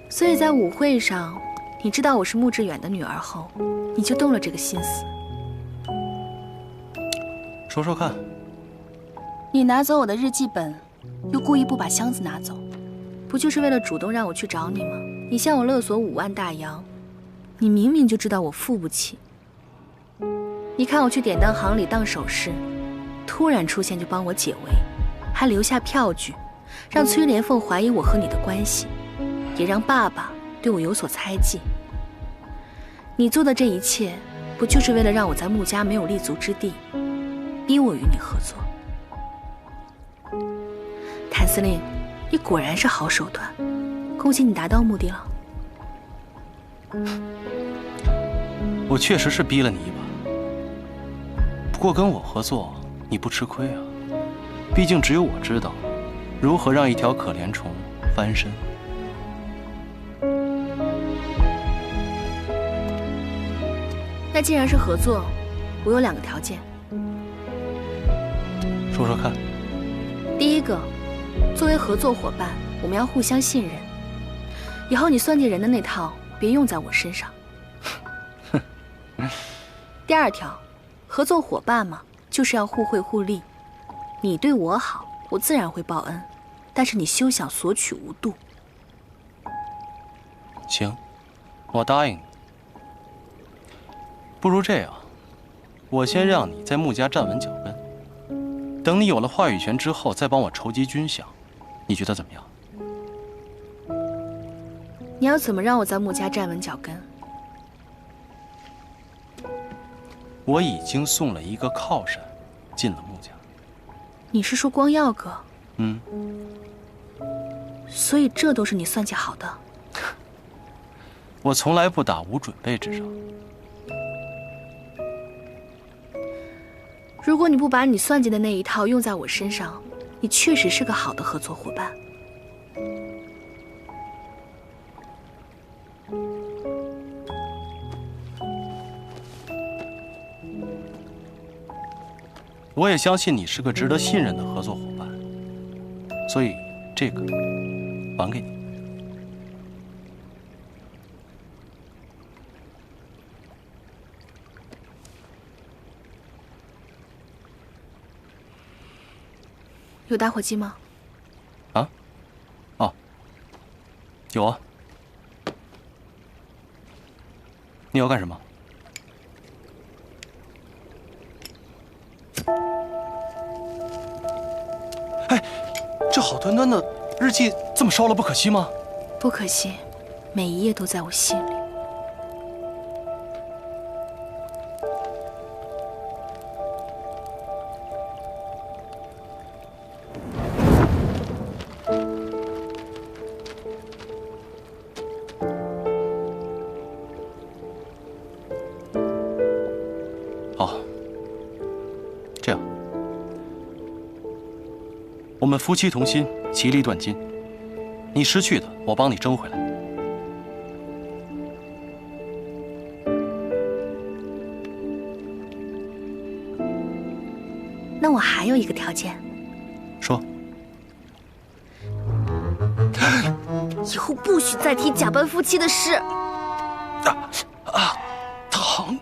所以在舞会上，你知道我是穆志远的女儿后，你就动了这个心思。说说看。你拿走我的日记本，又故意不把箱子拿走，不就是为了主动让我去找你吗？你向我勒索5万大洋，你明明就知道我付不起。你看我去典当行里当首饰，突然出现就帮我解围，还留下票据，让崔莲凤怀疑我和你的关系，也让爸爸对我有所猜忌。你做的这一切，不就是为了让我在穆家没有立足之地，逼我与你合作。谭司令，你果然是好手段，恭喜你达到目的了。我确实是逼了你一把，不过跟我合作你不吃亏啊，毕竟只有我知道如何让一条可怜虫翻身。那既然是合作，我有2个条件。说说看。第一个，作为合作伙伴，我们要互相信任。以后你算计人的那套别用在我身上。第2条，合作伙伴嘛，就是要互惠互利。你对我好，我自然会报恩，但是你休想索取无度。行，我答应你。不如这样，我先让你在穆家站稳脚跟，等你有了话语权之后，再帮我筹集军饷，你觉得怎么样？你要怎么让我在穆家站稳脚跟？我已经送了一个靠山进了穆家。你是说光耀哥？嗯。所以这都是你算计好的？我从来不打无准备之仗。如果你不把你算计的那一套用在我身上，你确实是个好的合作伙伴。我也相信你是个值得信任的合作伙伴，所以这个还给你。有打火机吗？啊？哦，有啊。你要干什么？哎，这好端端的日记这么烧了，不可惜吗？不可惜，每一页都在我心里。好，这样。我们夫妻同心，其利断金。你失去的，我帮你争回来。那我还有一个条件。说。以后不许再提假扮夫妻的事。疼！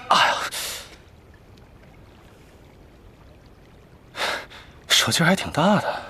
哎呀，手劲还挺大的。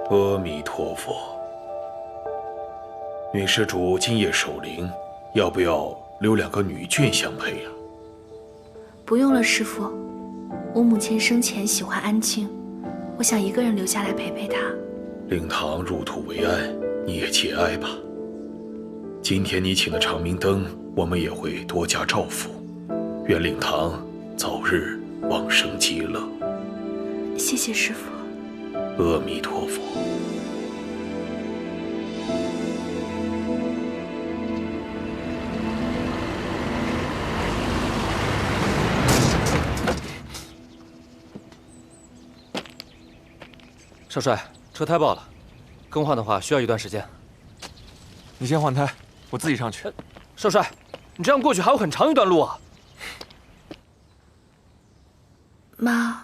阿弥陀佛，女施主今夜守灵，要不要留2个女眷相陪呀？不用了，师父。我母亲生前喜欢安静，我想一个人留下来陪陪她。令堂入土为安，你也节哀吧。今天你请的长明灯，我们也会多加照拂。愿令堂早日往生极乐。谢谢师父。阿弥陀佛。少帅，车胎爆了，更换的话需要一段时间。你先换胎，我自己上去。少帅，你这样过去还有很长一段路啊。妈，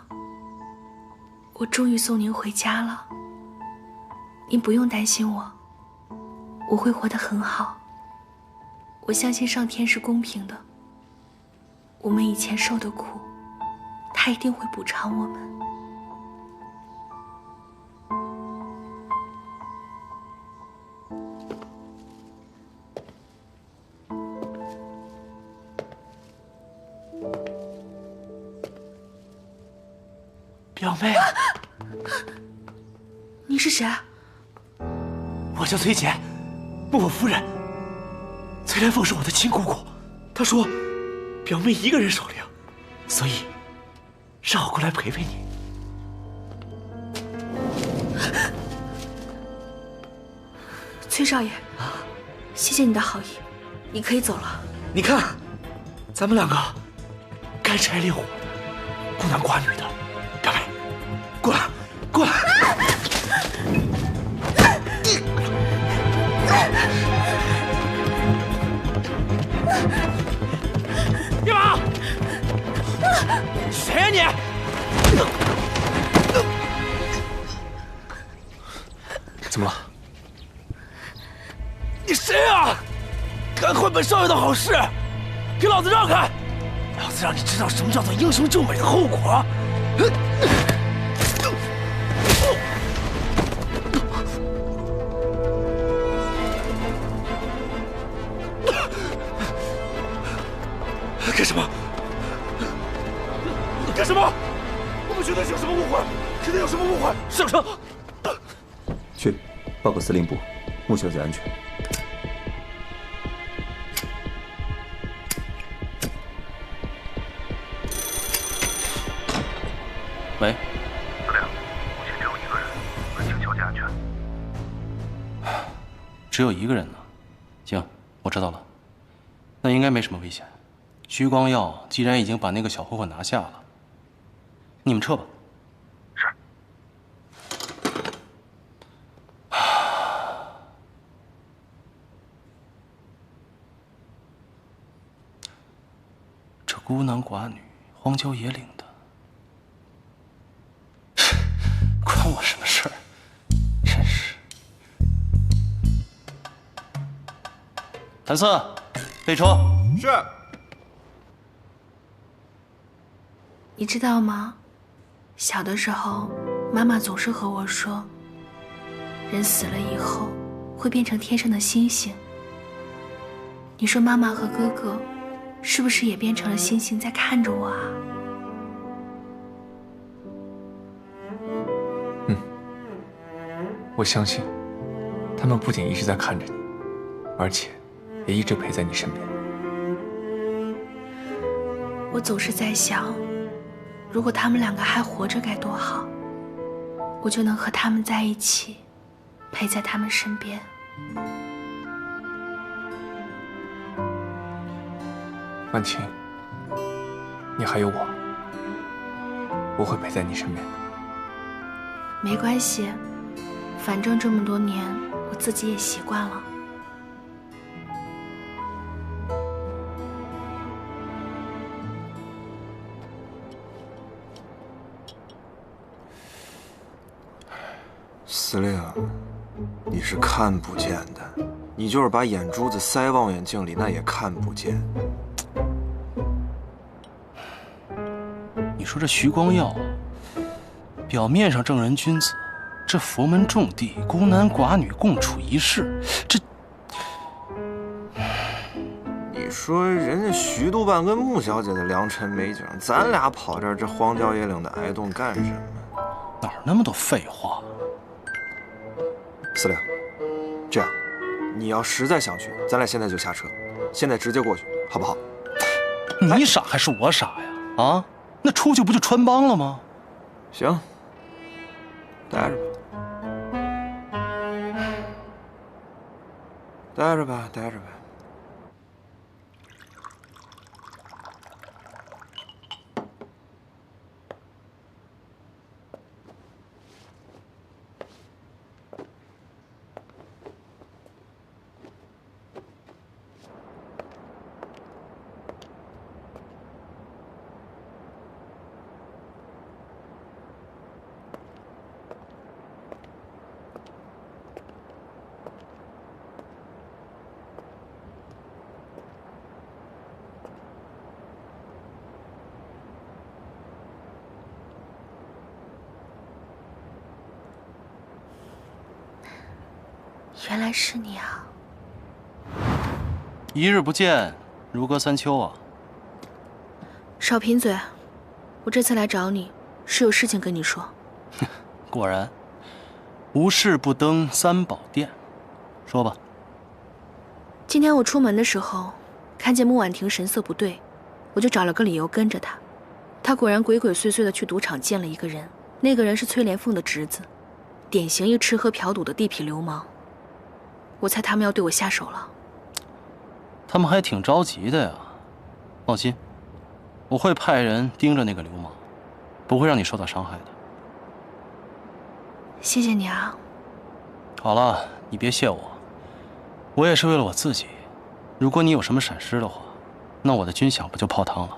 我终于送您回家了。您不用担心我，我会活得很好。我相信上天是公平的，我们以前受的苦，他一定会补偿我们。表妹，你是谁？我叫崔简，穆府夫人。崔莲凤是我的亲姑姑，她说表妹一个人守灵，所以让我过来陪陪你。崔少爷，谢谢你的好意，你可以走了。你看，咱们两个干柴烈火，孤男寡女的，表妹，过来，过来。别跑！谁呀你？怎么了？你谁啊？敢坏本少爷的好事！给老子让开！老子让你知道什么叫做英雄救美的后果！干什么？干什么？我们绝对是有什么误会，肯定有什么误会！上车！去，报告司令部，穆小姐安全。喂，司令，目前只有一个人，文清小姐安全。只有一个人呢？行，我知道了，那应该没什么危险。徐光耀既然已经把那个小混混拿下了，你们撤吧。是。这孤男寡女、荒郊野岭的，关我什么事儿？真是。谭四，备车。是。你知道吗？小的时候，妈妈总是和我说，人死了以后会变成天上的星星。你说妈妈和哥哥，是不是也变成了星星在看着我啊？我相信，他们不仅一直在看着你，而且也一直陪在你身边。我总是在想，如果他们两个还活着该多好，我就能和他们在一起，陪在他们身边。万青，你还有我，我会陪在你身边的。没关系，反正这么多年，我自己也习惯了。司令，你是看不见的，你就是把眼珠子塞望远镜里，那也看不见。你说这徐光耀，表面上正人君子，这佛门重地，孤男寡女共处一室，这……你说人家徐督办跟穆小姐的良辰美景，咱俩跑这荒郊野岭的挨冻干什么？哪儿那么多废话？司令，这样，你要实在想去，咱俩现在就下车，现在直接过去，好不好？你傻还是我傻呀？啊，那出去不就穿帮了吗？行，待着吧，待着吧，待着吧。原来是你啊！一日不见，如隔三秋啊！少贫嘴，我这次来找你是有事情跟你说。果然，无事不登三宝殿。说吧。今天我出门的时候，看见穆婉婷神色不对，我就找了个理由跟着她。她果然鬼鬼祟祟的去赌场见了一个人，那个人是崔莲凤的侄子，典型一吃喝嫖赌的地痞流氓。我猜他们要对我下手了。他们还挺着急的呀。放心，我会派人盯着那个流氓，不会让你受到伤害的。谢谢你啊。好了，你别谢我，我也是为了我自己。如果你有什么闪失的话，那我的军饷不就泡汤了？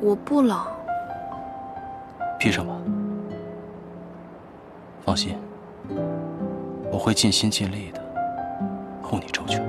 我不冷。凭什么？放心，我会尽心尽力的护你周全。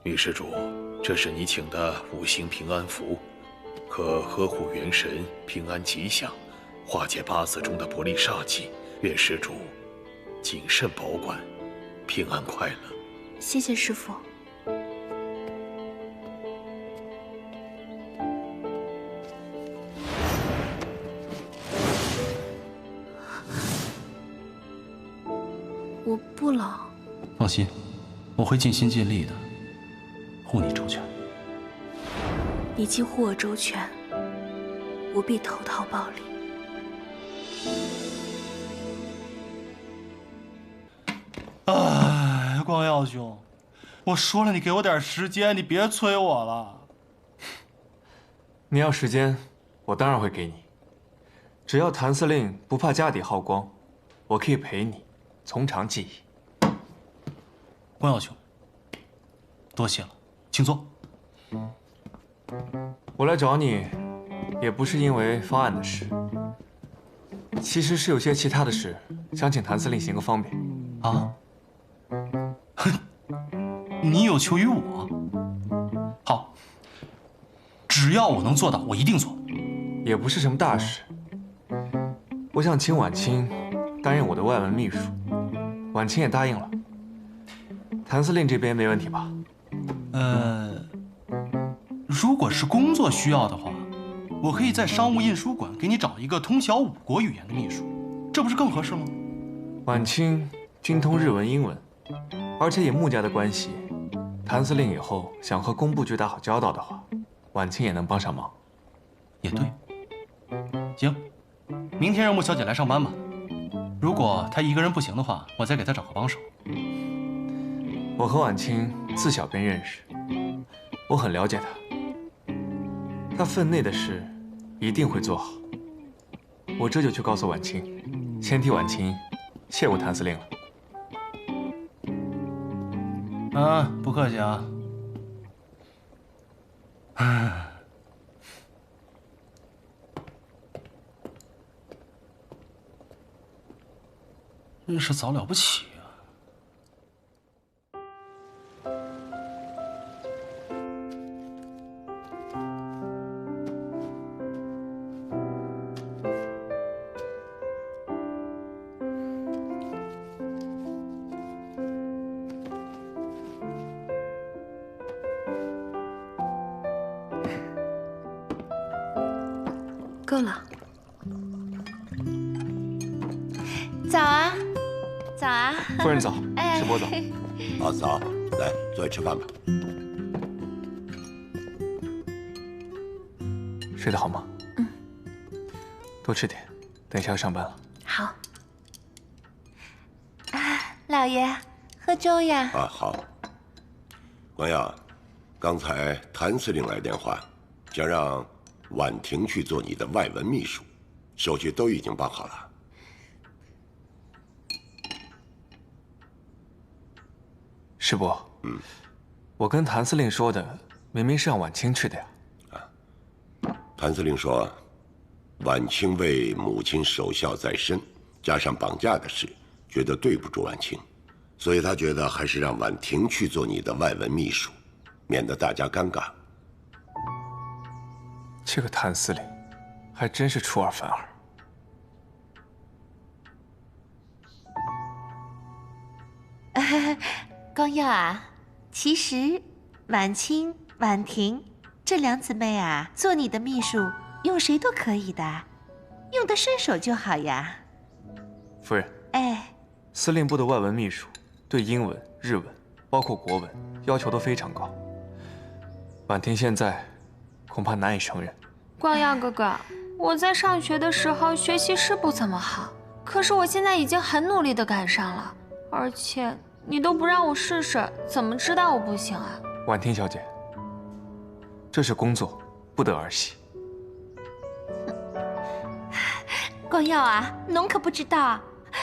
女施主，这是你请的5星平安符，可呵护元神，平安吉祥，化解8字中的不利煞气。愿施主谨慎保管，平安快乐。谢谢师父。我不冷。放心，我会尽心尽力的护你周全。你既护我周全，不必投桃报李。哎，光耀兄，我说了，你给我点时间，你别催我了。你要时间，我当然会给你。只要谭司令不怕家底耗光，我可以陪你从长计议。光耀兄，多谢了，请坐。我来找你，也不是因为方案的事，其实是有些其他的事，想请谭司令行个方便。啊？你有求于我？好，只要我能做到，我一定做。也不是什么大事，我想请婉清担任我的外文秘书，婉清也答应了。谭司令这边没问题吧？如果是工作需要的话，我可以在商务印书馆给你找一个通晓5国语言的秘书，这不是更合适吗？婉清精通日文、英文，而且以穆家的关系，谭司令以后想和工部局打好交道的话，婉清也能帮上忙。也对。行，明天让穆小姐来上班吧。如果她一个人不行的话，我再给她找个帮手。我和婉清自小便认识，我很了解她。她分内的事一定会做好。我这就去告诉婉清，先替婉清谢过谭司令了。啊，不客气啊。真是早了不起啊！够了。早啊，早啊，夫人早，哎，师伯早。啊，早，来，坐下吃饭吧。睡得好吗？多吃点，等一下要上班了。好。啊，老爷，喝粥呀。啊，好。光耀，刚才谭司令来电话，想让婉婷去做你的外文秘书，手续都已经办好了。师伯，我跟谭司令说的明明是让婉清去的呀。谭司令说，婉清为母亲守孝在身，加上绑架的事，觉得对不住婉清，所以他觉得还是让婉婷去做你的外文秘书，免得大家尴尬。这个谭司令，还真是出尔反尔。光耀啊，其实婉清、婉婷这两姊妹啊，做你的秘书，用谁都可以的，用得顺手就好呀。夫人，哎，司令部的外文秘书对英文、日文，包括国文要求都非常高。婉婷现在恐怕难以胜任。光耀哥哥，我在上学的时候学习是不怎么好，可是我现在已经很努力地赶上了，而且你都不让我试试，怎么知道我不行啊？婉婷小姐，这是工作，不得儿戏。光耀啊，侬可不知道，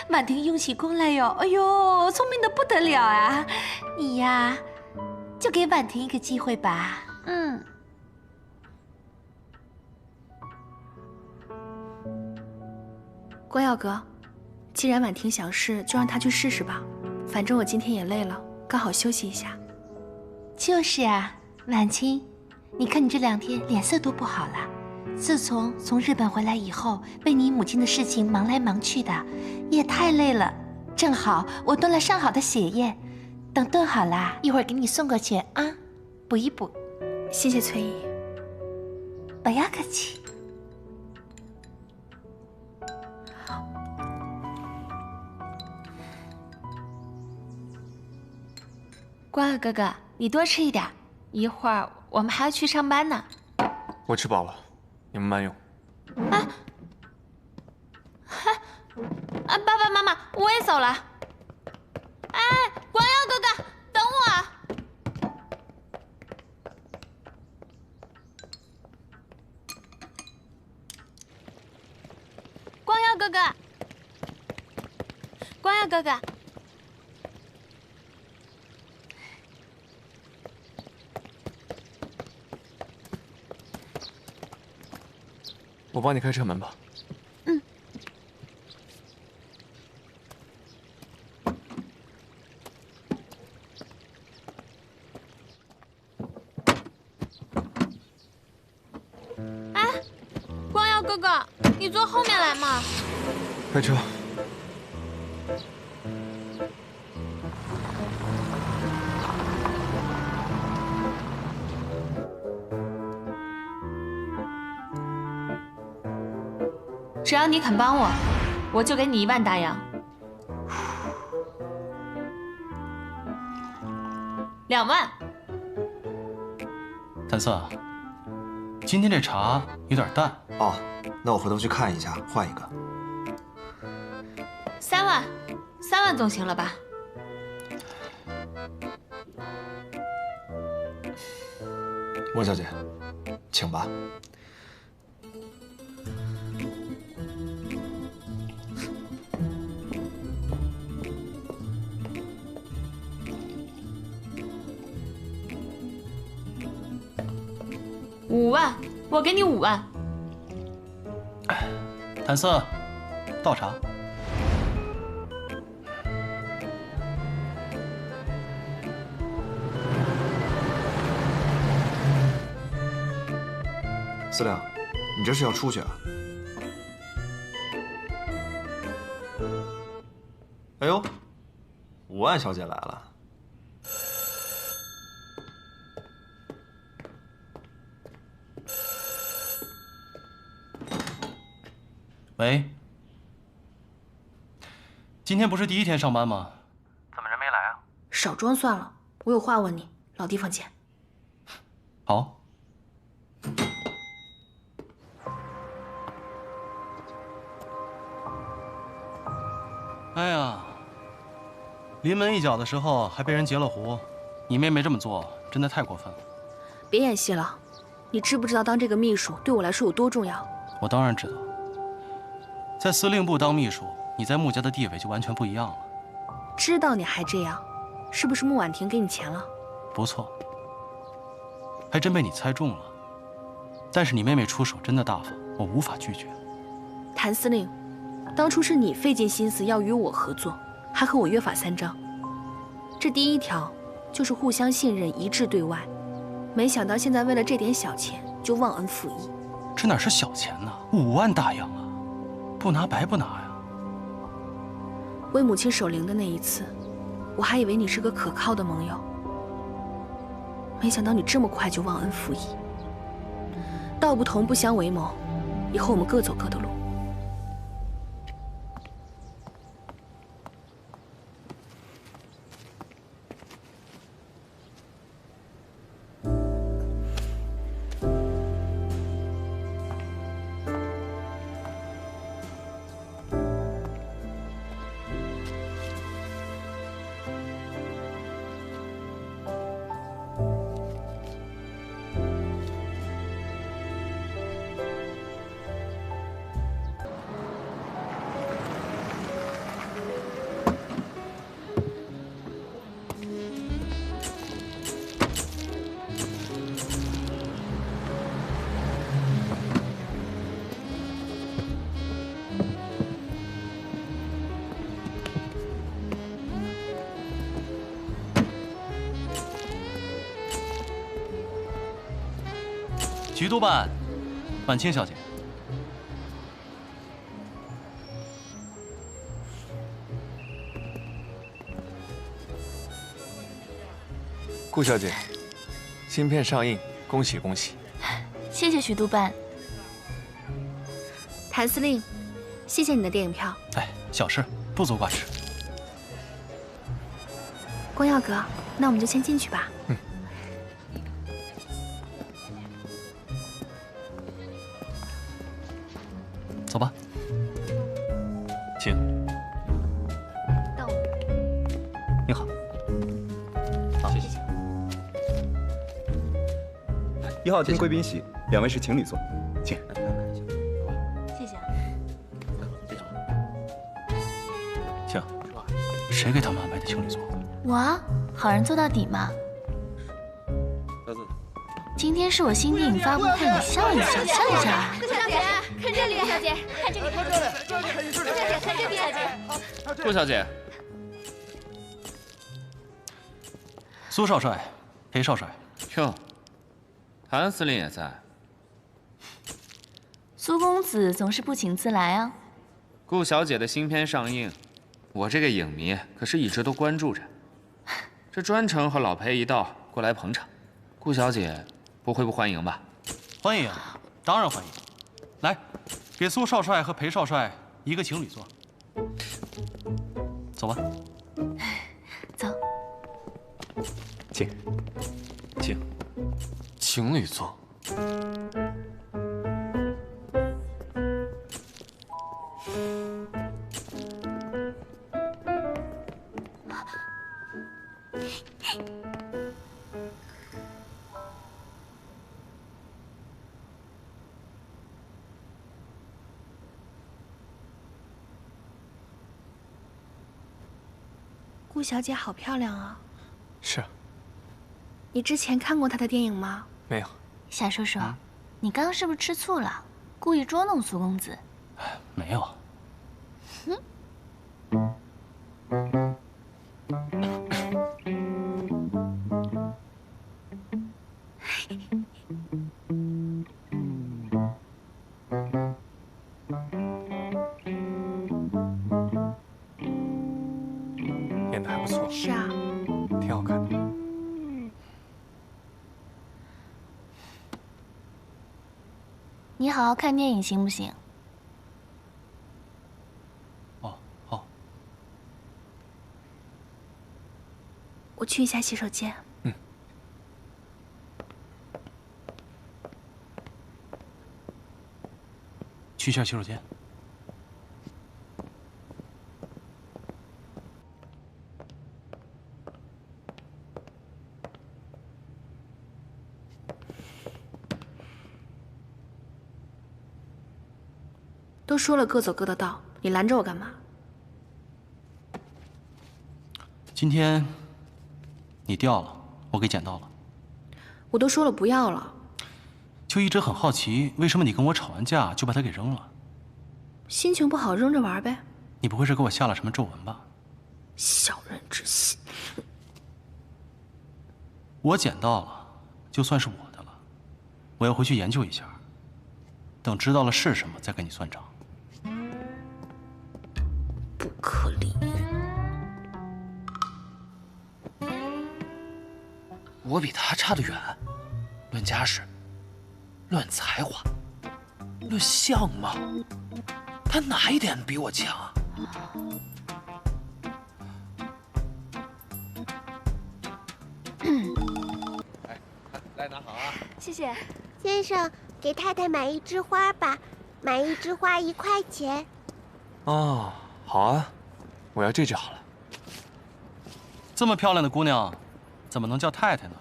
婉婷用起功来哟，哎呦，聪明的不得了啊！你呀，就给婉婷一个机会吧。光耀哥，既然婉婷想试，就让她去试试吧。反正我今天也累了，刚好休息一下。就是啊，婉清，你看你这2天脸色都不好了。自从日本回来以后，被你母亲的事情忙来忙去的，也太累了。正好我炖了上好的血液，等炖好了，一会儿给你送过去啊，补一补。谢谢崔姨。不要客气。光耀哥哥，你多吃一点，一会儿我们还要去上班呢。我吃饱了，你们慢用。爸爸妈妈，我也走了。哎，光耀哥哥，等我。光耀哥哥，光耀哥哥。我帮你开车门吧。哎，光耀哥哥，你坐后面来嘛。开车。只要你肯帮我，我就给你1万大洋。2万。谭色，今天这茶有点淡。哦，那我回头去看一下，换一个。3万，3万总行了吧？莫小姐，请吧。5万，我给你5万。谭四，倒茶。司令，你这是要出去啊？哎呦，5万小姐来了。喂，今天不是第1天上班吗？怎么人没来啊？少装算了，我有话问你，老地方见。好。哎呀，临门一脚的时候还被人截了胡，你妹妹这么做真的太过分了。别演戏了，你知不知道当这个秘书对我来说有多重要？我当然知道，在司令部当秘书，你在穆家的地位就完全不一样了。知道你还这样，是不是穆婉婷给你钱了？不错，还真被你猜中了。但是你妹妹出手真的大方，我无法拒绝。谭司令，当初是你费尽心思要与我合作，还和我约法3章。这第1条就是互相信任，一致对外。没想到现在为了这点小钱就忘恩负义。这哪是小钱呢？5万大洋啊，不拿白不拿呀。为母亲守灵的那一次，我还以为你是个可靠的盟友，没想到你这么快就忘恩负义。道不同不相为谋，以后我们各走各的路。局督办，婉清小姐。顾小姐，新片上映，恭喜恭喜！谢谢徐督办。谭司令，谢谢你的电影票。哎，小事，不足挂齿。光耀哥，那我们就先进去吧。走吧，请。到。你好。好，谢谢。1号厅贵宾席，2位是情侣座，请。谢谢。请。谁给他们安排的情侣座？我啊，好人做到底嘛。今天是我新电影发布会，你笑一笑，笑一笑啊！顾小姐，看这里，顾小姐，看这里，看这里，顾小姐，看这里，小姐。顾小姐，苏少帅，裴少帅。哟，谭司令也在。苏公子总是不请自来啊。顾小姐的新片上映，我这个影迷可是一直都关注着，这专程和老裴一道过来捧场。顾小姐不会不欢迎吧？欢迎，当然欢迎。来，给苏少帅和裴少帅一个情侣座。走吧。走。请，请。情侣座。顾小姐好漂亮啊！是。你之前看过她的电影吗？没有。想说说，你刚刚是不是吃醋了？故意捉弄苏公子？没有。演的还不错。是啊，挺好看的。你好好看电影行不行？我去一下洗手间。去一下洗手间。都说了各走各的道，你拦着我干嘛？今天你掉了，我给捡到了。我都说了不要了。就一直很好奇，为什么你跟我吵完架就把它给扔了？心情不好扔着玩呗。你不会是给我下了什么皱纹吧？小人之心。我捡到了，就算是我的了。我要回去研究一下，等知道了是什么再跟你算账。不可理喻。我比他差得远，论家世，论才华，论相貌，他哪一点比我强啊？来拿好啊！谢谢，先生，给太太买一枝花吧，买一枝花1块钱。哦，好啊，我要这只好了。这么漂亮的姑娘，怎么能叫太太呢？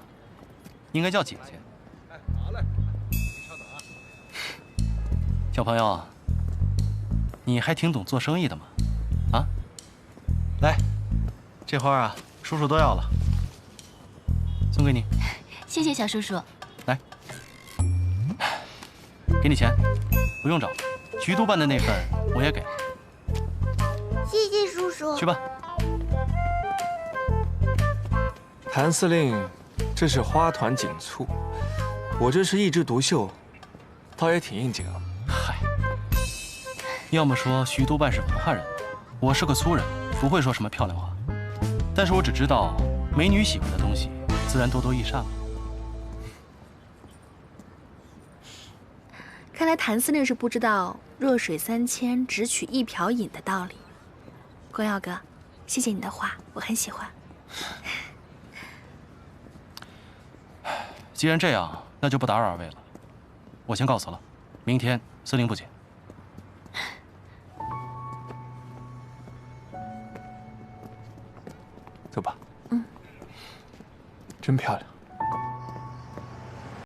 应该叫姐姐。好嘞，你稍等啊。小朋友，你还挺懂做生意的嘛？啊，来，这花啊，叔叔都要了，送给你。谢谢小叔叔。来，给你钱，不用找，徐都办的那份我也给。谢谢叔叔。去吧。谭司令，这是花团锦簇，我这是一枝独秀，倒也挺应景啊。嗨，要么说徐都办是文化人，我是个粗人，不会说什么漂亮话。但是我只知道，美女喜欢的东西，自然多多益善嘛。看来谭司令是不知道“弱水三千，只取一瓢饮”的道理。光耀哥，谢谢你的话，我很喜欢。既然这样，那就不打扰二位了，我先告辞了。明天司令部见。走吧。嗯。真漂亮。